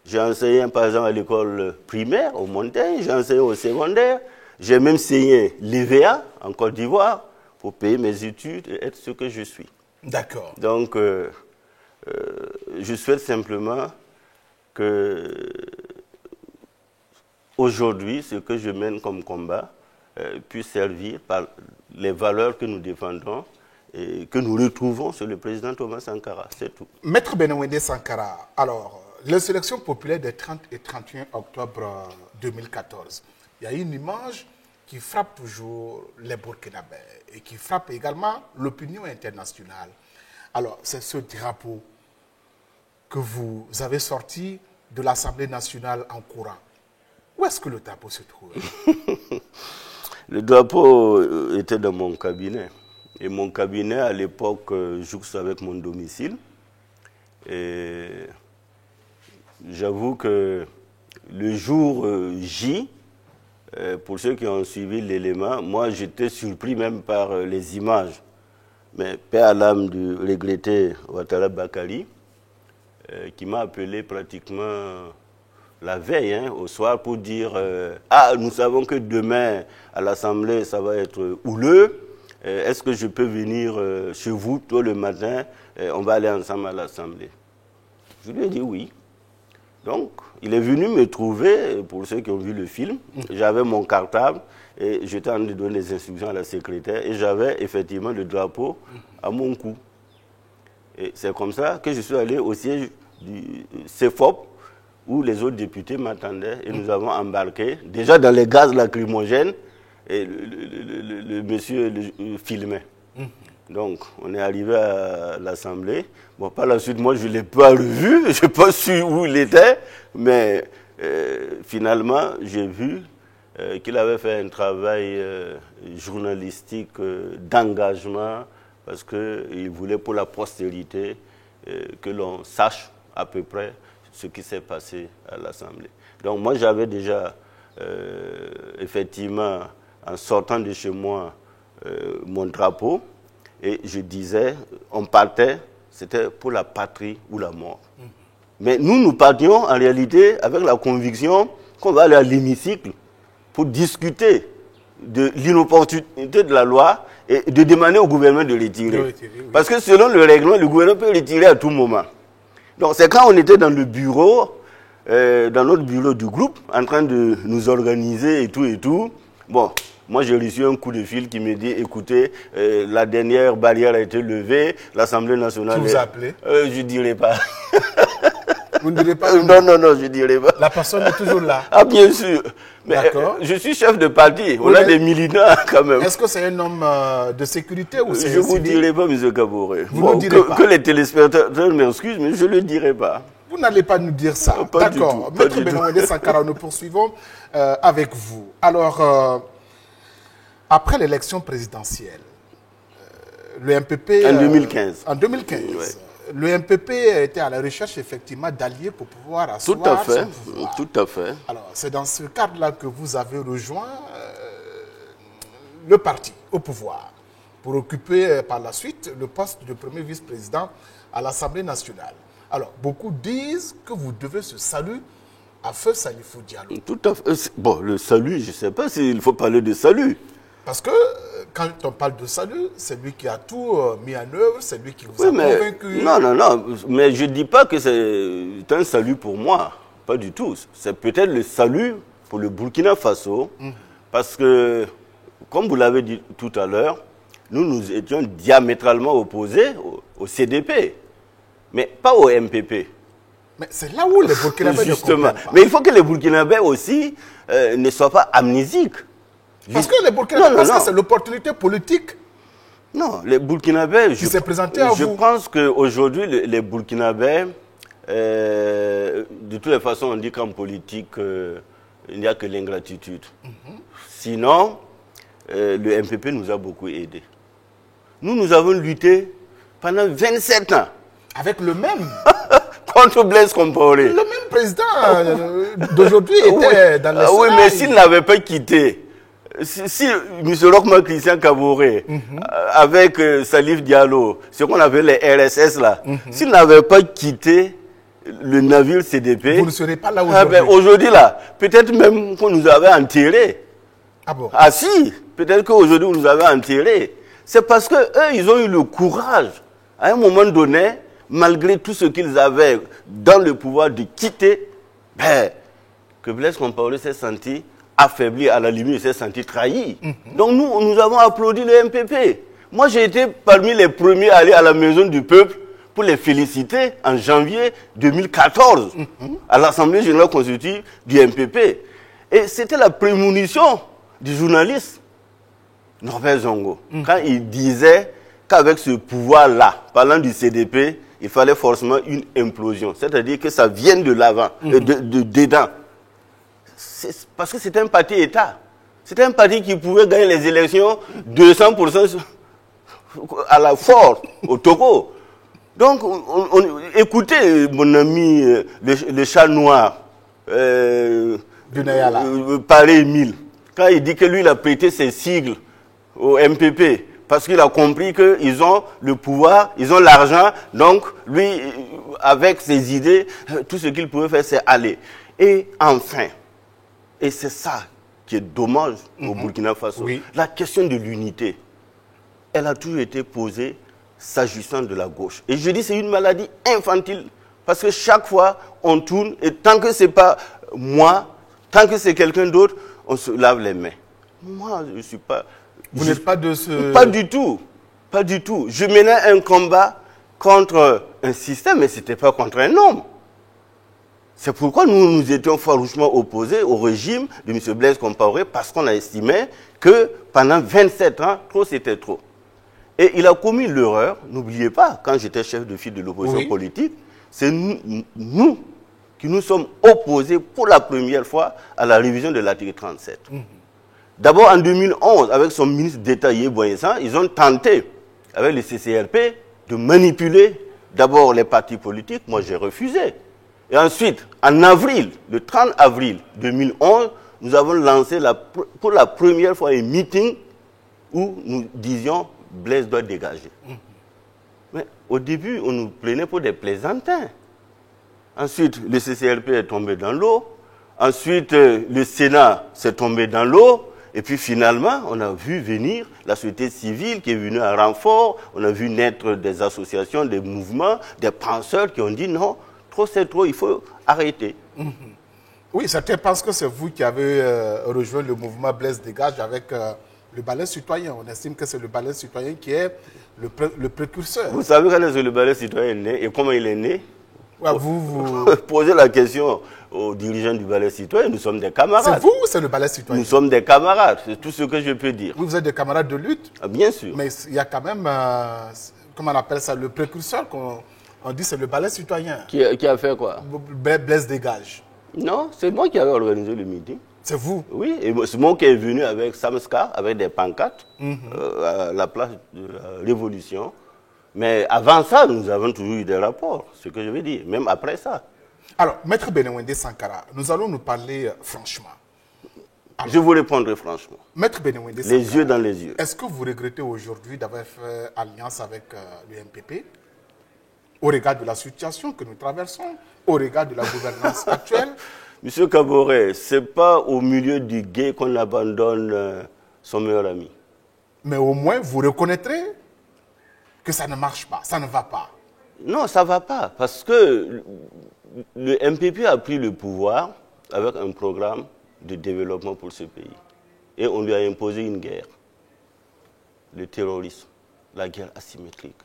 J'ai enseigné, par exemple, à l'école primaire, aux montagnes. J'ai enseigné au secondaire. J'ai même saigné l'EVA en Côte d'Ivoire pour payer mes études et être ce que je suis. D'accord. Donc, je souhaite simplement que aujourd'hui, ce que je mène comme combat puisse servir par les valeurs que nous défendons et que nous retrouvons sur le président Thomas Sankara. C'est tout. Maître Benaouindé Sankara, alors, les élections populaires des 30 et 31 octobre 2014, il y a une image qui frappe toujours les Burkinabés et qui frappe également l'opinion internationale. Alors, c'est ce drapeau que vous avez sorti de l'Assemblée nationale en courant. Où est-ce que le drapeau se trouve? Le drapeau était dans mon cabinet. Et mon cabinet, à l'époque, jouxte avec mon domicile. Et j'avoue que le jour J, pour ceux qui ont suivi l'élément, moi j'étais surpris même par les images. Mais paix à l'âme du regretté Ouattara Bakari, qui m'a appelé pratiquement la veille, au soir, pour dire ah, nous savons que demain, à l'Assemblée, ça va être houleux. Est-ce que je peux venir chez vous tôt le matin? On va aller ensemble à l'Assemblée. Je lui ai dit oui. Donc, il est venu me trouver, pour ceux qui ont vu le film. J'avais mon cartable et j'étais en train de donner des instructions à la secrétaire et j'avais effectivement le drapeau à mon cou. Et c'est comme ça que je suis allé au siège du CEFOP où les autres députés m'attendaient et nous avons embarqué, déjà dans les gaz lacrymogènes, et le monsieur filmait. Donc, on est arrivé à l'Assemblée. Bon, par la suite, moi, je ne l'ai pas revu. Je ne sais pas où il était. Mais finalement, j'ai vu qu'il avait fait un travail journalistique d'engagement parce qu'il voulait pour la postérité que l'on sache à peu près ce qui s'est passé à l'Assemblée. Donc, moi, j'avais déjà, effectivement, en sortant de chez moi, mon drapeau. Et je disais, on partait, c'était pour la patrie ou la mort. Mais nous partions en réalité avec la conviction qu'on va aller à l'hémicycle pour discuter de l'inopportunité de la loi et de demander au gouvernement de retirer. Oui. Parce que selon le règlement, le gouvernement peut retirer à tout moment. Donc c'est quand on était dans le bureau, dans notre bureau du groupe, en train de nous organiser et tout. Bon. Moi, j'ai reçu un coup de fil qui me dit, écoutez, la dernière barrière a été levée, l'Assemblée nationale... Qui vous a appelé? Je ne dirai pas. Vous ne direz pas? Non, je ne dirai pas. La personne est toujours là? Ah, bien sûr. Mais je suis chef de parti. On a des militants quand même. Est-ce que c'est un homme de sécurité ou c'est Je ne vous dirai pas, M. Kaboré. Vous ne direz pas. Que les téléspectateurs m'excusent, mais je ne le dirai pas. Vous n'allez pas nous dire ça. D'accord. Maître Benaouindé Sankara, nous poursuivons avec vous. Alors... après l'élection présidentielle, le MPP... En 2015. En 2015. Ouais. Le MPP était à la recherche effectivement d'alliés pour pouvoir asseoir son pouvoir. Tout à fait. Alors, c'est dans ce cadre-là que vous avez rejoint le parti au pouvoir pour occuper par la suite le poste de premier vice-président à l'Assemblée nationale. Alors, beaucoup disent que vous devez ce salut à Feu Salifou Diallo. Tout à fait. Bon, le salut, je ne sais pas s'il faut parler de salut. Parce que quand on parle de salut, c'est lui qui a tout mis en œuvre, c'est lui qui vous a convaincu. Non, mais je ne dis pas que c'est un salut pour moi. pas du tout. C'est peut-être le salut pour le Burkina Faso, parce que, comme vous l'avez dit tout à l'heure, nous étions diamétralement opposés au CDP, mais pas au MPP. Mais c'est là où les Burkinabés Justement. ne comprennent pas. Mais il faut que les Burkinabés aussi ne soient pas amnésiques. Parce que les Burkinabés pensent que c'est l'opportunité politique. Non, les Burkinabés, je pense qu'aujourd'hui, les Burkinabés, de toutes les façons, on dit qu'en politique, il n'y a que l'ingratitude. Sinon, le MPP nous a beaucoup aidés. Nous avons lutté pendant 27 ans. Avec le même. Contre Blaise Compaoré. Le même président d'aujourd'hui était dans le oui, mais s'il n'avait pas quitté, si M. Rochma Christian Kaboré, avec Salif Diallo, ce qu'on appelle les RSS là, s'il n'avait pas quitté le navire CDP, vous ne serez pas là aujourd'hui. Aujourd'hui là, peut-être même qu'on nous avait enterrés. Ah bon? Ah si, peut-être qu'aujourd'hui on nous avait enterrés. C'est parce qu'eux, ils ont eu le courage, à un moment donné, malgré tout ce qu'ils avaient dans le pouvoir de quitter, que Blaise Compaoré s'est senti affaibli, à la limite, il s'est senti trahi. Donc nous avons applaudi le MPP. Moi, j'ai été parmi les premiers à aller à la Maison du Peuple pour les féliciter en janvier 2014, à l'Assemblée Générale Constitutive du MPP. Et c'était la prémonition du journaliste Norbert Zongo, quand il disait qu'avec ce pouvoir-là, parlant du CDP, il fallait forcément une implosion. C'est-à-dire que ça vienne de l'avant, dedans. Parce que c'était un parti État. C'était un parti qui pouvait gagner les élections 200% à la force, au Togo. Donc, écoutez, mon ami, le chat noir, Paré Emile, quand il dit que lui, il a prêté ses sigles au MPP, parce qu'il a compris qu'ils ont le pouvoir, ils ont l'argent, donc lui, avec ses idées, tout ce qu'il pouvait faire, c'est aller. Et enfin, et c'est ça qui est dommage au Burkina Faso, la question de l'unité, elle a toujours été posée s'agissant de la gauche. Et je dis c'est une maladie infantile, parce que chaque fois, on tourne, et tant que ce n'est pas moi, tant que c'est quelqu'un d'autre, on se lave les mains. Moi, je ne suis pas... Vous n'êtes pas de ce... Pas du tout. Pas du tout. Je menais un combat contre un système, mais ce n'était pas contre un homme. C'est pourquoi nous étions farouchement opposés au régime de M. Blaise Compaoré, parce qu'on a estimé que pendant 27 ans, trop c'était trop. Et il a commis l'erreur, n'oubliez pas, quand j'étais chef de file de l'opposition politique, c'est nous qui nous sommes opposés pour la première fois à la révision de l'article 37. D'abord, en 2011, avec son ministre d'État Yeboyensan, ils ont tenté, avec le CCRP, de manipuler d'abord les partis politiques. Moi, j'ai refusé. Et ensuite, en avril, le 30 avril 2011, nous avons lancé pour la première fois un meeting où nous disions « Blaise doit dégager ». Mais au début, on nous prenait pour des plaisantins. Ensuite, le CCRP est tombé dans l'eau. Ensuite, le Sénat s'est tombé dans l'eau. Et puis finalement, on a vu venir la société civile qui est venue à renfort. On a vu naître des associations, des mouvements, des penseurs qui ont dit non, trop c'est trop, il faut arrêter. Oui, certains pensent que c'est vous qui avez rejoint le mouvement Blaise Dégage avec le balai citoyen. On estime que c'est le balai citoyen qui est le précurseur. Vous savez quand est-ce que le balai citoyen est né et comment il est né? Ouais, vous posez la question aux dirigeants du balai citoyen, nous sommes des camarades. C'est vous ou c'est le balai citoyen? Nous sommes des camarades, c'est tout ce que je peux dire. Oui, vous êtes des camarades de lutte? Ah, bien sûr. Mais il y a quand même, comment on appelle ça, le précurseur qu'on dit c'est le balai citoyen. Qui a fait quoi? Blaise Dégage. Non, c'est moi qui avais organisé le meeting. C'est vous? Oui, et c'est moi qui est venu avec Samska, avec des pancartes, à la place de la Révolution. Mais avant ça, nous avons toujours eu des rapports, ce que je veux dire, même après ça. Alors, Maître Benewende Sankara, nous allons nous parler franchement. Alors, je vous répondrai franchement. Maître Benewende Sankara, les yeux dans les yeux. Est-ce que vous regrettez aujourd'hui d'avoir fait alliance avec le MPP au regard de la situation que nous traversons, au regard de la gouvernance actuelle? Monsieur Kaboré, ce n'est pas au milieu du gué qu'on abandonne son meilleur ami. Mais au moins, vous reconnaîtrez que ça ne marche pas, ça ne va pas. Non, ça ne va pas, parce que le MPP a pris le pouvoir avec un programme de développement pour ce pays. Et on lui a imposé une guerre, le terrorisme, la guerre asymétrique.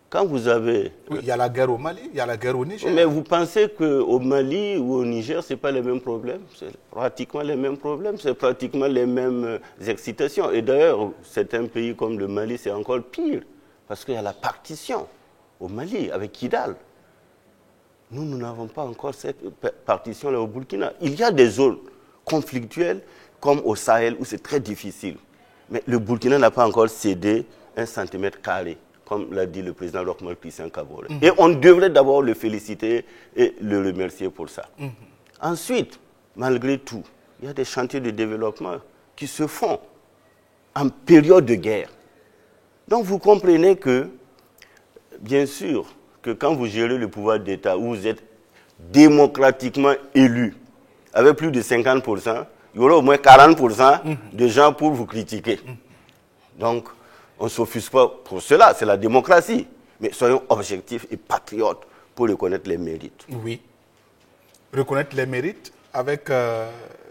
Quand vous avez... Oui, il y a la guerre au Mali, il y a la guerre au Niger. Mais vous pensez qu'au Mali ou au Niger, ce n'est pas les mêmes problèmes? C'est pratiquement les mêmes problèmes, c'est pratiquement les mêmes excitations. Et d'ailleurs, certains pays comme le Mali, c'est encore pire, parce qu'il y a la partition au Mali avec Kidal. Nous n'avons pas encore cette partition-là au Burkina. Il y a des zones conflictuelles, comme au Sahel, où c'est très difficile. Mais le Burkina n'a pas encore cédé 1 centimètre carré, comme l'a dit le président Roch-Marc Christian Kaboré. Et on devrait d'abord le féliciter et le remercier pour ça. Ensuite, malgré tout, il y a des chantiers de développement qui se font en période de guerre. Donc vous comprenez que, bien sûr, que quand vous gérez le pouvoir d'État, où vous êtes démocratiquement élu, avec plus de 50%, il y aura au moins 40% de gens pour vous critiquer. Donc, on ne s'offusque pas pour cela, c'est la démocratie. Mais soyons objectifs et patriotes pour reconnaître les mérites. Oui. Reconnaître les mérites avec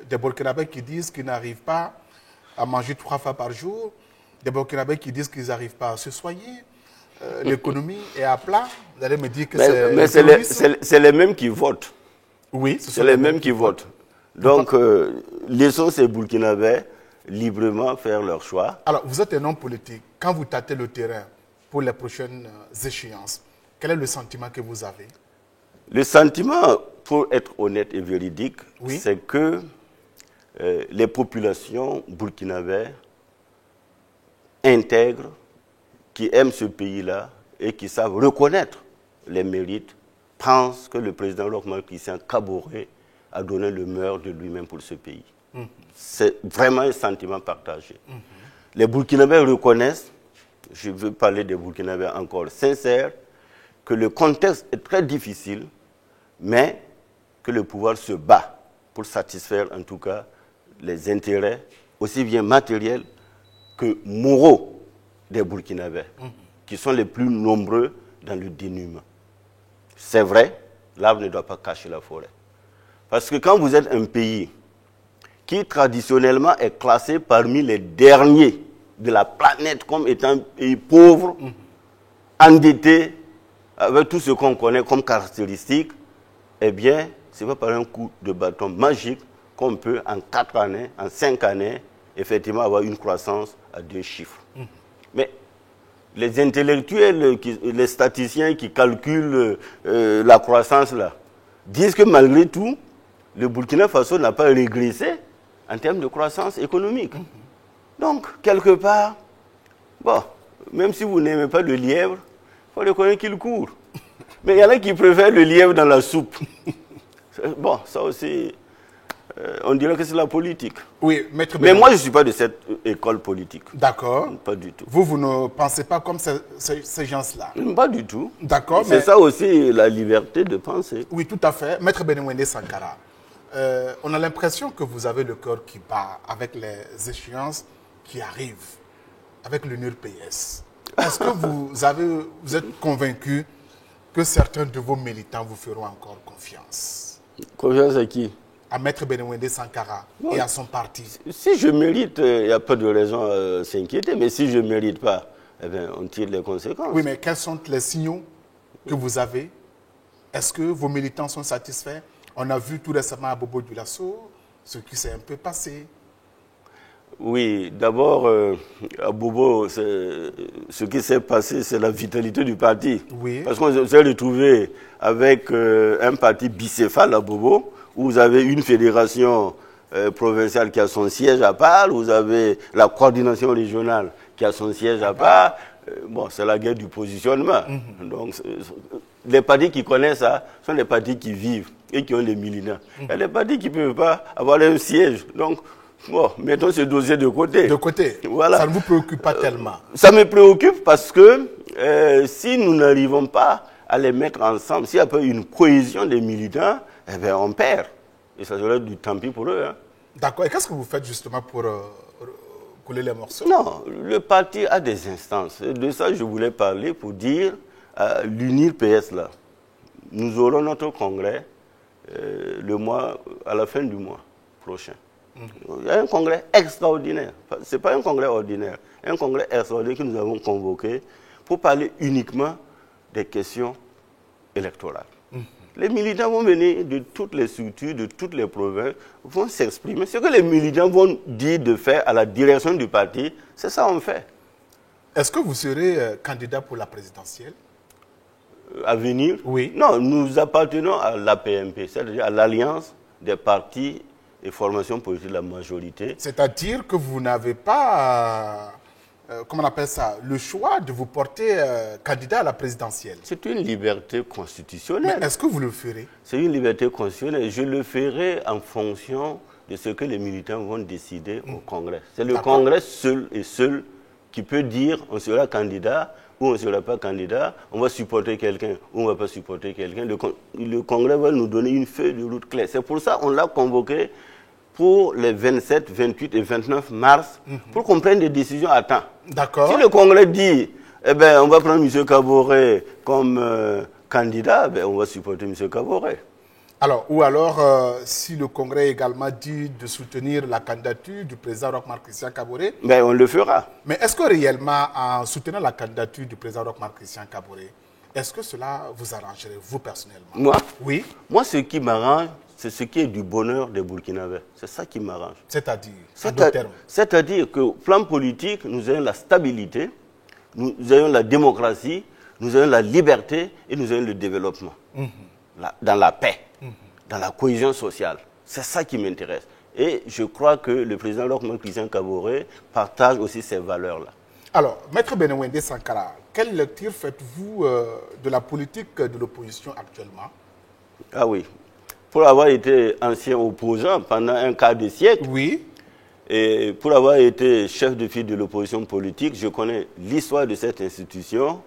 des Burkinabés qui disent qu'ils n'arrivent pas à manger 3 fois par jour, des Burkinabés qui disent qu'ils n'arrivent pas à se soigner, l'économie est à plat. Vous allez me dire que c'est les mêmes qui votent. Oui, c'est les mêmes qui votent. Donc, laissons ces Burkinabés librement faire leur choix. Alors, vous êtes un homme politique. Quand vous tâtez le terrain pour les prochaines échéances, quel est le sentiment que vous avez? Le sentiment, pour être honnête et véridique, oui, c'est que les populations burkinabées intègres, qui aiment ce pays-là et qui savent reconnaître les mérites, pensent que le président Roch-Marc Christian Kaboré a donné le meilleur de lui-même pour ce pays. C'est vraiment un sentiment partagé. Les Burkinabés reconnaissent, je veux parler des Burkinabés encore sincères, que le contexte est très difficile, mais que le pouvoir se bat pour satisfaire en tout cas les intérêts, aussi bien matériels que moraux des Burkinabés, qui sont les plus nombreux dans le dénuement. C'est vrai, l'arbre ne doit pas cacher la forêt. Parce que quand vous êtes un pays qui traditionnellement est classé parmi les derniers de la planète comme étant un pays pauvre, endetté, avec tout ce qu'on connaît comme caractéristiques, eh bien, ce n'est pas par un coup de bâton magique qu'on peut, en 4 années, en 5 années, effectivement avoir une croissance à 2 chiffres. Mais les intellectuels, les statisticiens qui calculent la croissance là, disent que malgré tout, le Burkina Faso n'a pas régressé en termes de croissance économique. Donc, quelque part, bon, même si vous n'aimez pas le lièvre, il faut reconnaître qu'il court. Mais il y en a qui préfèrent le lièvre dans la soupe. Bon, ça aussi, on dirait que c'est la politique. Oui, Maître Mais moi, je ne suis pas de cette école politique. D'accord. Pas du tout. Vous ne pensez pas comme ces gens-là? Pas du tout. D'accord. C'est ça aussi la liberté de penser. Oui, tout à fait. Maître Benewende Sankara, on a l'impression que vous avez le cœur qui bat avec les échéances qui arrivent, avec le NURPS. Est-ce que vous êtes convaincu que certains de vos militants vous feront encore confiance? Confiance à qui? À Maître Benewende Sankara et à son parti. Si je mérite, il n'y a pas de raison à s'inquiéter, mais si je ne mérite pas, eh bien, on tire les conséquences. Oui, mais quels sont les signaux que vous avez? Est-ce que vos militants sont satisfaits? On a vu tout récemment à Bobo Dioulasso ce qui s'est un peu passé. Oui, d'abord, à Bobo, ce qui s'est passé, c'est la vitalité du parti. Oui. Parce qu'on s'est retrouvé avec un parti bicéphale à Bobo, où vous avez une fédération provinciale qui a son siège à part, vous avez la coordination régionale qui a son siège à part. Bon, c'est la guerre du positionnement. Donc, les partis qui connaissent ça sont les partis qui vivent et qui ont des militants. Il y a des partis qui ne peuvent pas avoir un siège. Donc, bon, mettons ce dossier de côté. De côté. Voilà. Ça ne vous préoccupe pas tellement? Ça me préoccupe parce que si nous n'arrivons pas à les mettre ensemble, s'il n'y a pas une cohésion des militants, eh bien, on perd. Et ça serait du tant pis pour eux. Hein. D'accord. Et qu'est-ce que vous faites justement pour couler les morceaux? Non, le parti a des instances. De ça, je voulais parler pour dire à l'UNIR PS là, nous aurons notre congrès à la fin du mois prochain. Il y a un congrès extraordinaire. Ce n'est pas un congrès ordinaire. Un congrès extraordinaire que nous avons convoqué pour parler uniquement des questions électorales. Les militants vont venir de toutes les structures, de toutes les provinces, vont s'exprimer. Ce que les militants vont dire de faire à la direction du parti, c'est ça qu'on fait. Est-ce que vous serez candidat pour la présidentielle? À venir? Oui. Non, nous appartenons à l'APMP, c'est-à-dire à l'Alliance des partis et formations politiques de la majorité. C'est-à-dire que vous n'avez pas, comment on appelle ça, le choix de vous porter candidat à la présidentielle. C'est une liberté constitutionnelle. Mais est-ce que vous le ferez? C'est une liberté constitutionnelle. Je le ferai en fonction de ce que les militants vont décider au Congrès. C'est le Congrès seul qui peut dire on sera candidat ou on ne sera pas candidat, on va supporter quelqu'un ou on ne va pas supporter quelqu'un. Le Congrès va nous donner une feuille de route claire. C'est pour ça qu'on l'a convoqué pour les 27, 28 et 29 mars pour qu'on prenne des décisions à temps. D'accord. Si le Congrès dit eh ben, on va prendre M. Kaboré comme candidat, ben, on va supporter M. Kaboré. Alors, si le Congrès également dit de soutenir la candidature du président Roch-Marc Christian Kaboré, ben, on le fera. Mais est-ce que réellement, en soutenant la candidature du président Roch-Marc Christian Kaboré, est-ce que cela vous arrangerait, vous personnellement? Moi? Oui. Moi, ce qui m'arrange, c'est ce qui est du bonheur des Burkinabés. C'est ça qui m'arrange. C'est-à-dire, en d'autres termes? C'est-à-dire qu'au plan politique, nous avons la stabilité, nous avons la démocratie, nous avons la liberté et nous avons le développement. Dans la paix, dans la cohésion sociale. C'est ça qui m'intéresse. Et je crois que le président Roch-Marc Christian Kaboré partage aussi ces valeurs-là. Alors, Maître Benewende Sankara, quelle lecture faites-vous de la politique de l'opposition actuellement? Ah oui. Pour avoir été ancien opposant pendant un quart de siècle, oui. Et pour avoir été chef de file de l'opposition politique, je connais l'histoire de cette institution.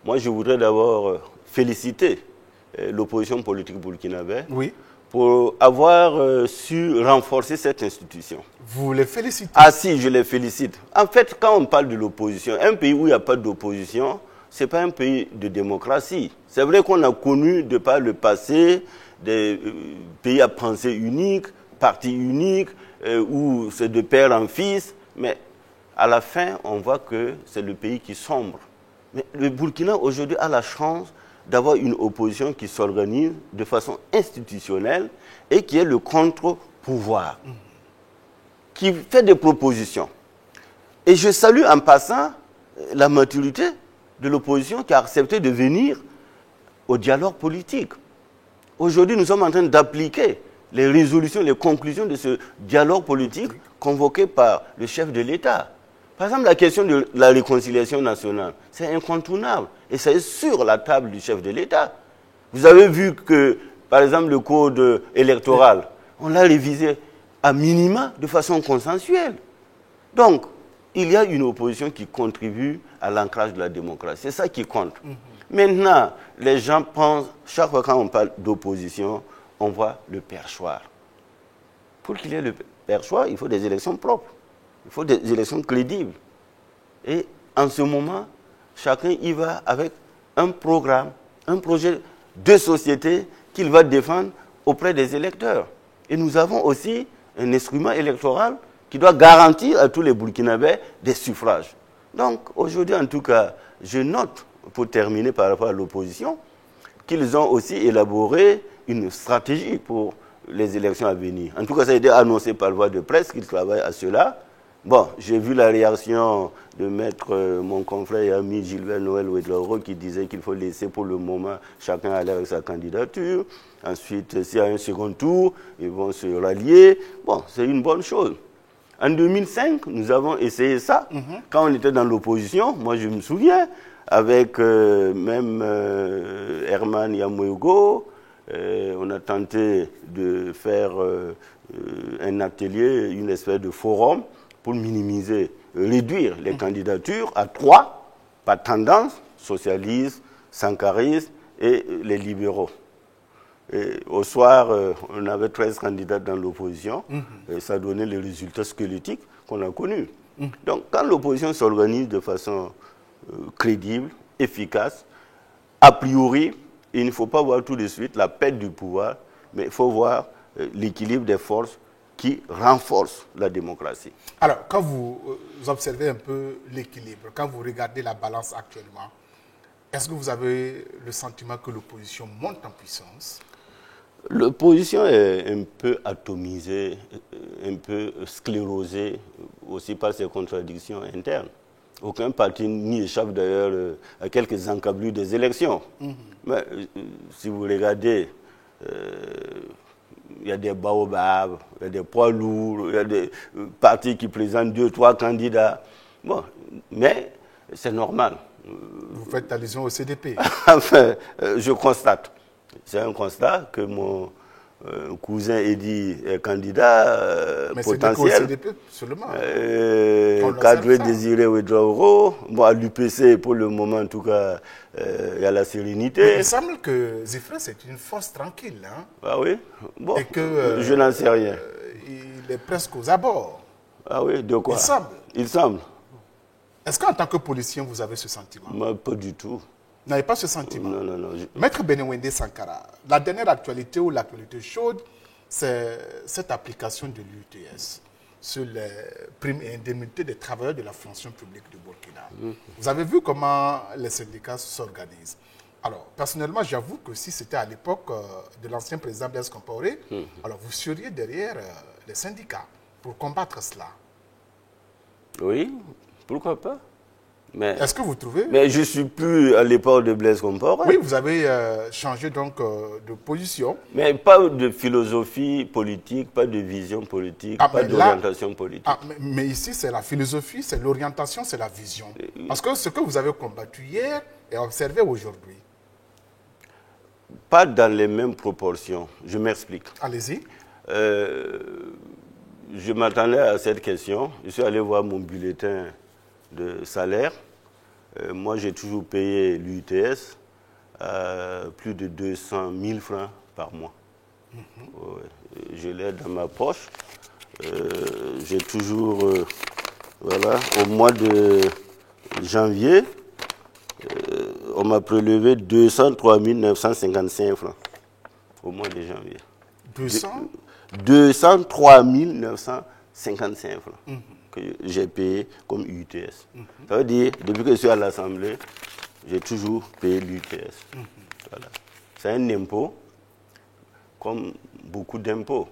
Moi, je voudrais d'abord féliciter l'opposition politique burkinabé pour avoir su renforcer cette institution. Vous les félicitez? Ah si, je les félicite. En fait, quand on parle de l'opposition, un pays où il n'y a pas d'opposition, ce n'est pas un pays de démocratie. C'est vrai qu'on a connu, de par le passé, des pays à pensée unique, parti unique, où c'est de père en fils, mais à la fin, on voit que c'est le pays qui sombre. Mais le Burkina, aujourd'hui, a la chance d'avoir une opposition qui s'organise de façon institutionnelle et qui est le contre-pouvoir, qui fait des propositions. Et je salue en passant la maturité de l'opposition qui a accepté de venir au dialogue politique. Aujourd'hui, nous sommes en train d'appliquer les résolutions, les conclusions de ce dialogue politique convoqué par le chef de l'État. Par exemple, la question de la réconciliation nationale, c'est incontournable. Et c'est sur la table du chef de l'État. Vous avez vu que, par exemple, le code électoral, on l'a révisé à minima de façon consensuelle. Donc, il y a une opposition qui contribue à l'ancrage de la démocratie. C'est ça qui compte. Maintenant, les gens pensent, chaque fois quand on parle d'opposition, on voit le perchoir. Pour qu'il y ait le perchoir, il faut des élections propres. Il faut des élections crédibles. Et en ce moment, chacun y va avec un programme, un projet de société qu'il va défendre auprès des électeurs. Et nous avons aussi un instrument électoral qui doit garantir à tous les Burkinabés des suffrages. Donc aujourd'hui, en tout cas, je note, pour terminer par rapport à l'opposition, qu'ils ont aussi élaboré une stratégie pour les élections à venir. En tout cas, ça a été annoncé par voie de presse qu'ils travaillent à cela. Bon, j'ai vu la réaction de mon confrère et ami Gilbert Noël Ouedraogo qui disait qu'il faut laisser pour le moment chacun aller avec sa candidature. Ensuite, s'il y a un second tour, ils vont se rallier. Bon, c'est une bonne chose. En 2005, nous avons essayé ça. Quand on était dans l'opposition, moi je me souviens, avec Herman Yamoyogo, on a tenté de faire un atelier, une espèce de forum pour minimiser, réduire les candidatures à 3, par tendance, socialistes, sankaristes et les libéraux. Et au soir, on avait 13 candidats dans l'opposition et ça donnait les résultats squelettiques qu'on a connus. Donc quand l'opposition s'organise de façon crédible, efficace, a priori, il ne faut pas voir tout de suite la perte du pouvoir, mais il faut voir l'équilibre des forces qui renforce la démocratie. Alors, quand vous observez un peu l'équilibre, quand vous regardez la balance actuellement, est-ce que vous avez le sentiment que l'opposition monte en puissance? L'opposition est un peu atomisée, un peu sclérosée aussi par ses contradictions internes. Aucun parti n'y échappe d'ailleurs à quelques encablures des élections. Mais si vous regardez, il y a des baobabs, il y a des poids lourds, il y a des partis qui présentent 2 ou 3 candidats. Bon, mais c'est normal. Vous faites allusion au CDP. Enfin, je constate. C'est un constat que mon cousin Eddy est candidat mais potentiel. Mais c'est CDP seulement. Cadre Désiré Ouedraogo. Bon, à l'UPC, pour le moment, en tout cas, il y a la sérénité. Mais il semble que Zifra, c'est une force tranquille. Hein? Ah oui? Bon, et que, je n'en sais rien. Il est presque aux abords. Ah oui, de quoi? Il semble. Il semble. Est-ce qu'en tant que policier, vous avez ce sentiment? Moi, pas du tout. Vous n'avez pas ce sentiment? Non, non, non. Maître Benewende Sankara, la dernière actualité ou l'actualité chaude, c'est cette application de l'UTS sur les primes et indemnités des travailleurs de la fonction publique du Burkina. Vous avez vu comment les syndicats s'organisent. Alors, personnellement, j'avoue que si c'était à l'époque de l'ancien président Blaise Compaoré, alors vous seriez derrière les syndicats pour combattre cela. Oui, pourquoi pas? Est-ce que vous trouvez? Mais je ne suis plus à l'époque de Blaise Compaoré. Oui, vous avez changé donc de position. Mais pas de philosophie politique, pas de vision politique, pas d'orientation politique. Mais ici, c'est la philosophie, c'est l'orientation, c'est la vision. Parce que ce que vous avez combattu hier est observé aujourd'hui. Pas dans les mêmes proportions. Je m'explique. Allez-y. Je m'attendais à cette question. Je suis allé voir mon bulletin de salaire. Moi, j'ai toujours payé l'UTS à plus de 200 000 francs par mois. Je l'ai dans ma poche. J'ai toujours, voilà, au mois de janvier, on m'a prélevé 203 955 francs au mois de janvier. 203 955 francs. Que j'ai payé comme UTS. Ça veut dire, depuis que je suis à l'Assemblée, j'ai toujours payé l'UTS. Voilà. C'est un impôt, comme beaucoup d'impôts.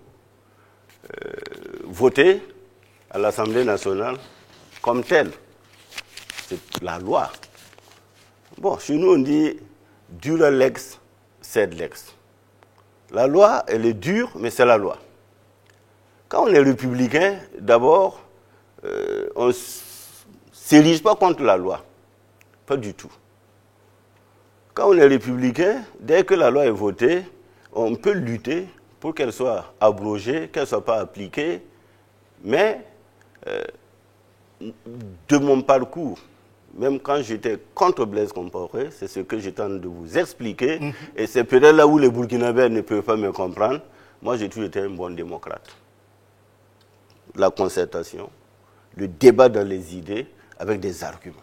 Voté à l'Assemblée nationale comme tel. C'est la loi. Bon, chez nous, on dit dura lex, sed lex. La loi, elle est dure, mais c'est la loi. Quand on est républicain, d'abord, on ne s'érige pas contre la loi. Pas du tout. Quand on est républicain, dès que la loi est votée, on peut lutter pour qu'elle soit abrogée, qu'elle ne soit pas appliquée. Mais de mon parcours, même quand j'étais contre Blaise Compaoré, c'est ce que j'étais en train de vous expliquer, et c'est peut-être là où les Burkinabés ne peuvent pas me comprendre. Moi, j'ai toujours été un bon démocrate. La concertation, le débat dans les idées avec des arguments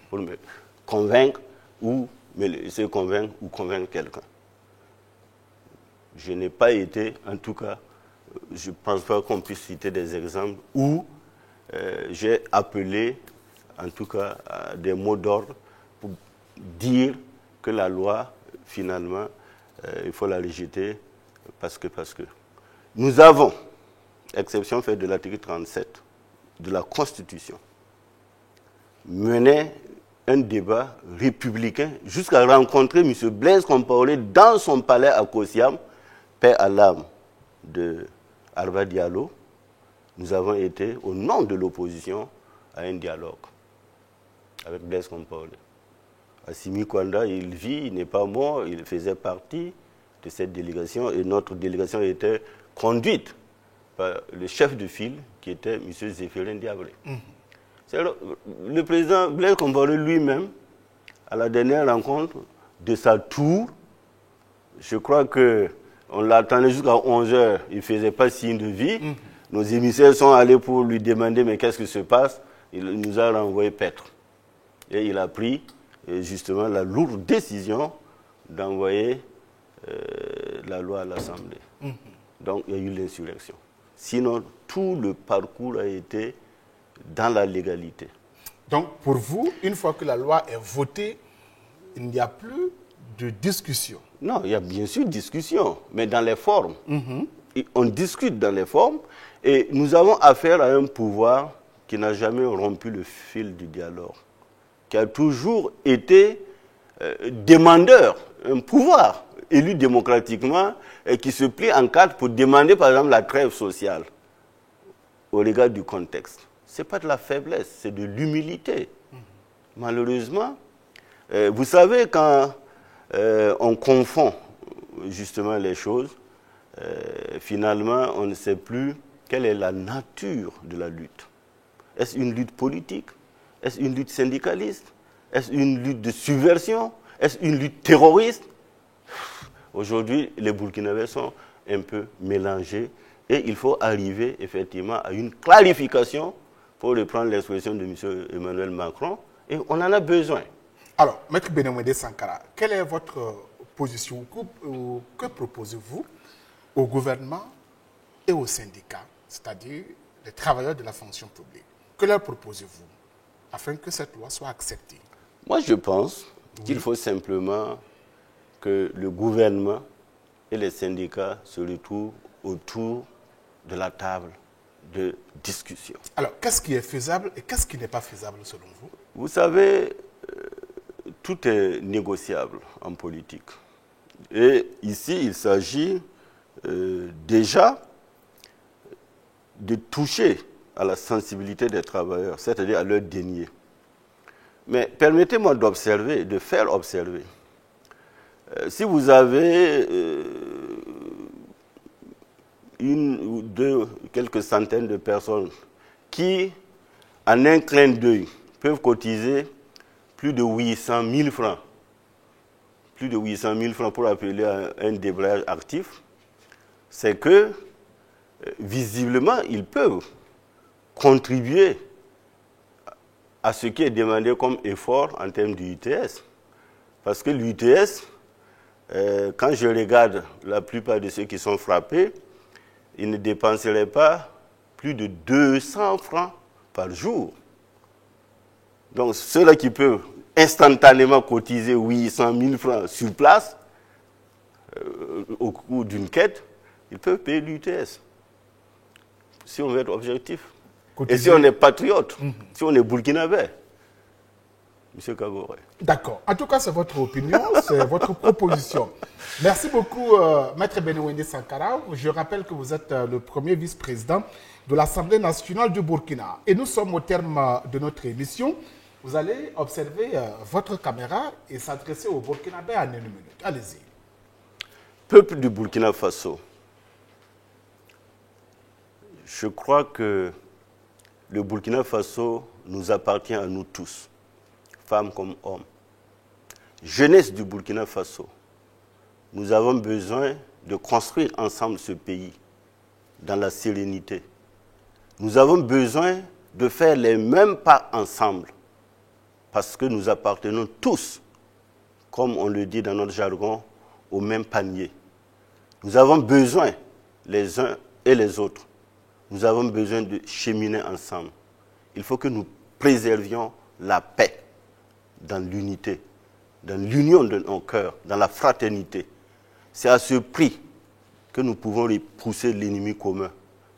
pour me convaincre ou me laisser convaincre ou convaincre quelqu'un. Je n'ai pas été, en tout cas, je ne pense pas qu'on puisse citer des exemples où j'ai appelé, en tout cas, à des mots d'ordre pour dire que la loi, finalement, il faut la rejeter parce que. Nous avons, exception faite de l'article 37 de la Constitution, mené un débat républicain jusqu'à rencontrer M. Blaise Compaoré dans son palais à Kosiam, paix à l'âme de Arba Diallo. Nous avons été, au nom de l'opposition, à un dialogue avec Blaise Compaoré. Assimi Kwanda, il vit, il n'est pas mort, il faisait partie de cette délégation et notre délégation était conduite par le chef de file qui était M. Zéphirin Diabré. Le président Blaise Compaoré lui-même, à la dernière rencontre de sa tour, je crois qu'on l'attendait jusqu'à 11h, il ne faisait pas signe de vie. Nos émissaires sont allés pour lui demander mais qu'est-ce qui se passe. Il nous a renvoyé paître. Et il a pris justement la lourde décision d'envoyer la loi à l'Assemblée. Donc il y a eu l'insurrection. Sinon, tout le parcours a été dans la légalité. Donc pour vous, une fois que la loi est votée, il n'y a plus de discussion? Non, il y a bien sûr discussion, mais dans les formes. On discute dans les formes et nous avons affaire à un pouvoir qui n'a jamais rompu le fil du dialogue, qui a toujours été demandeur, un pouvoir élu démocratiquement et qui se plie en quatre pour demander par exemple la trêve sociale au regard du contexte. Ce n'est pas de la faiblesse, c'est de l'humilité. Malheureusement, vous savez, quand on confond justement les choses, finalement, on ne sait plus quelle est la nature de la lutte. Est-ce une lutte politique? Est-ce une lutte syndicaliste? Est-ce une lutte de subversion? Est-ce une lutte terroriste? Aujourd'hui, les Burkinabés sont un peu mélangés et il faut arriver effectivement à une clarification, pour reprendre l'expression de M. Emmanuel Macron, et on en a besoin. Alors, Maître Benewende Sankara, quelle est votre position ou que proposez-vous au gouvernement et aux syndicats, c'est-à-dire les travailleurs de la fonction publique? Que leur proposez-vous afin que cette loi soit acceptée? Moi, je pense qu'il faut simplement que le gouvernement et les syndicats se retrouvent autour de la table de discussion. Alors, qu'est-ce qui est faisable et qu'est-ce qui n'est pas faisable selon vous? Vous savez, tout est négociable en politique. Et ici, il s'agit déjà de toucher à la sensibilité des travailleurs, c'est-à-dire à leur dénier. Mais permettez-moi d'observer, de faire observer. Si vous avez une ou deux, quelques centaines de personnes qui, en un clin d'œil, peuvent cotiser plus de 800 000 francs, plus de 800 000 francs pour appeler à un débrayage actif, c'est que, visiblement, ils peuvent contribuer à ce qui est demandé comme effort en termes du UTS. Parce que l'UTS, quand je regarde la plupart de ceux qui sont frappés, ils ne dépenseraient pas plus de 200 francs par jour. Donc ceux-là qui peuvent instantanément cotiser 800 000 francs sur place, au cours d'une quête, ils peuvent payer l'UTS. Si on veut être objectif. Cotiser. Et si on est patriote, si on est burkinabé, M. Kaboré. D'accord. En tout cas, c'est votre opinion, c'est votre proposition. Merci beaucoup, Maître Benewende Sankara. Je rappelle que vous êtes le premier vice-président de l'Assemblée nationale du Burkina. Et nous sommes au terme de notre émission. Vous allez observer votre caméra et s'adresser au Burkinabé en une minute. Allez-y. Peuple du Burkina Faso, je crois que le Burkina Faso nous appartient à nous tous, femmes comme hommes. Jeunesse du Burkina Faso, nous avons besoin de construire ensemble ce pays dans la sérénité. Nous avons besoin de faire les mêmes pas ensemble parce que nous appartenons tous, comme on le dit dans notre jargon, au même panier. Nous avons besoin, les uns et les autres, nous avons besoin de cheminer ensemble. Il faut que nous préservions la paix dans l'unité, dans l'union de nos cœurs, dans la fraternité. C'est à ce prix que nous pouvons repousser l'ennemi commun,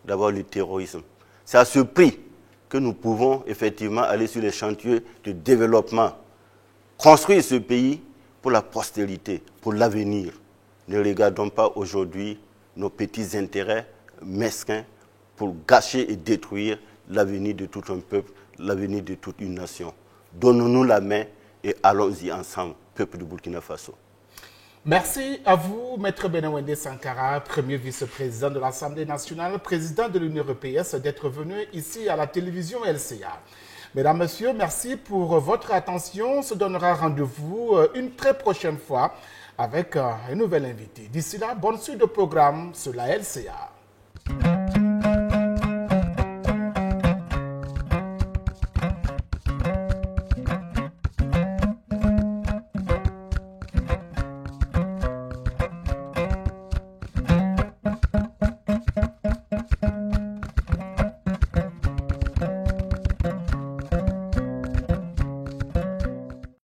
d'abord le terrorisme. C'est à ce prix que nous pouvons effectivement aller sur les chantiers de développement, construire ce pays pour la postérité, pour l'avenir. Ne regardons pas aujourd'hui nos petits intérêts mesquins pour gâcher et détruire l'avenir de tout un peuple, l'avenir de toute une nation. Donnons-nous la main et allons-y ensemble, peuple du Burkina Faso. Merci à vous, Maître Benewende Sankara, premier vice-président de l'Assemblée nationale, président de l'Union européenne, d'être venu ici à la télévision LCA. Mesdames, Messieurs, merci pour votre attention. On se donnera rendez-vous une très prochaine fois avec un nouvel invité. D'ici là, bonne suite de programme sur la LCA.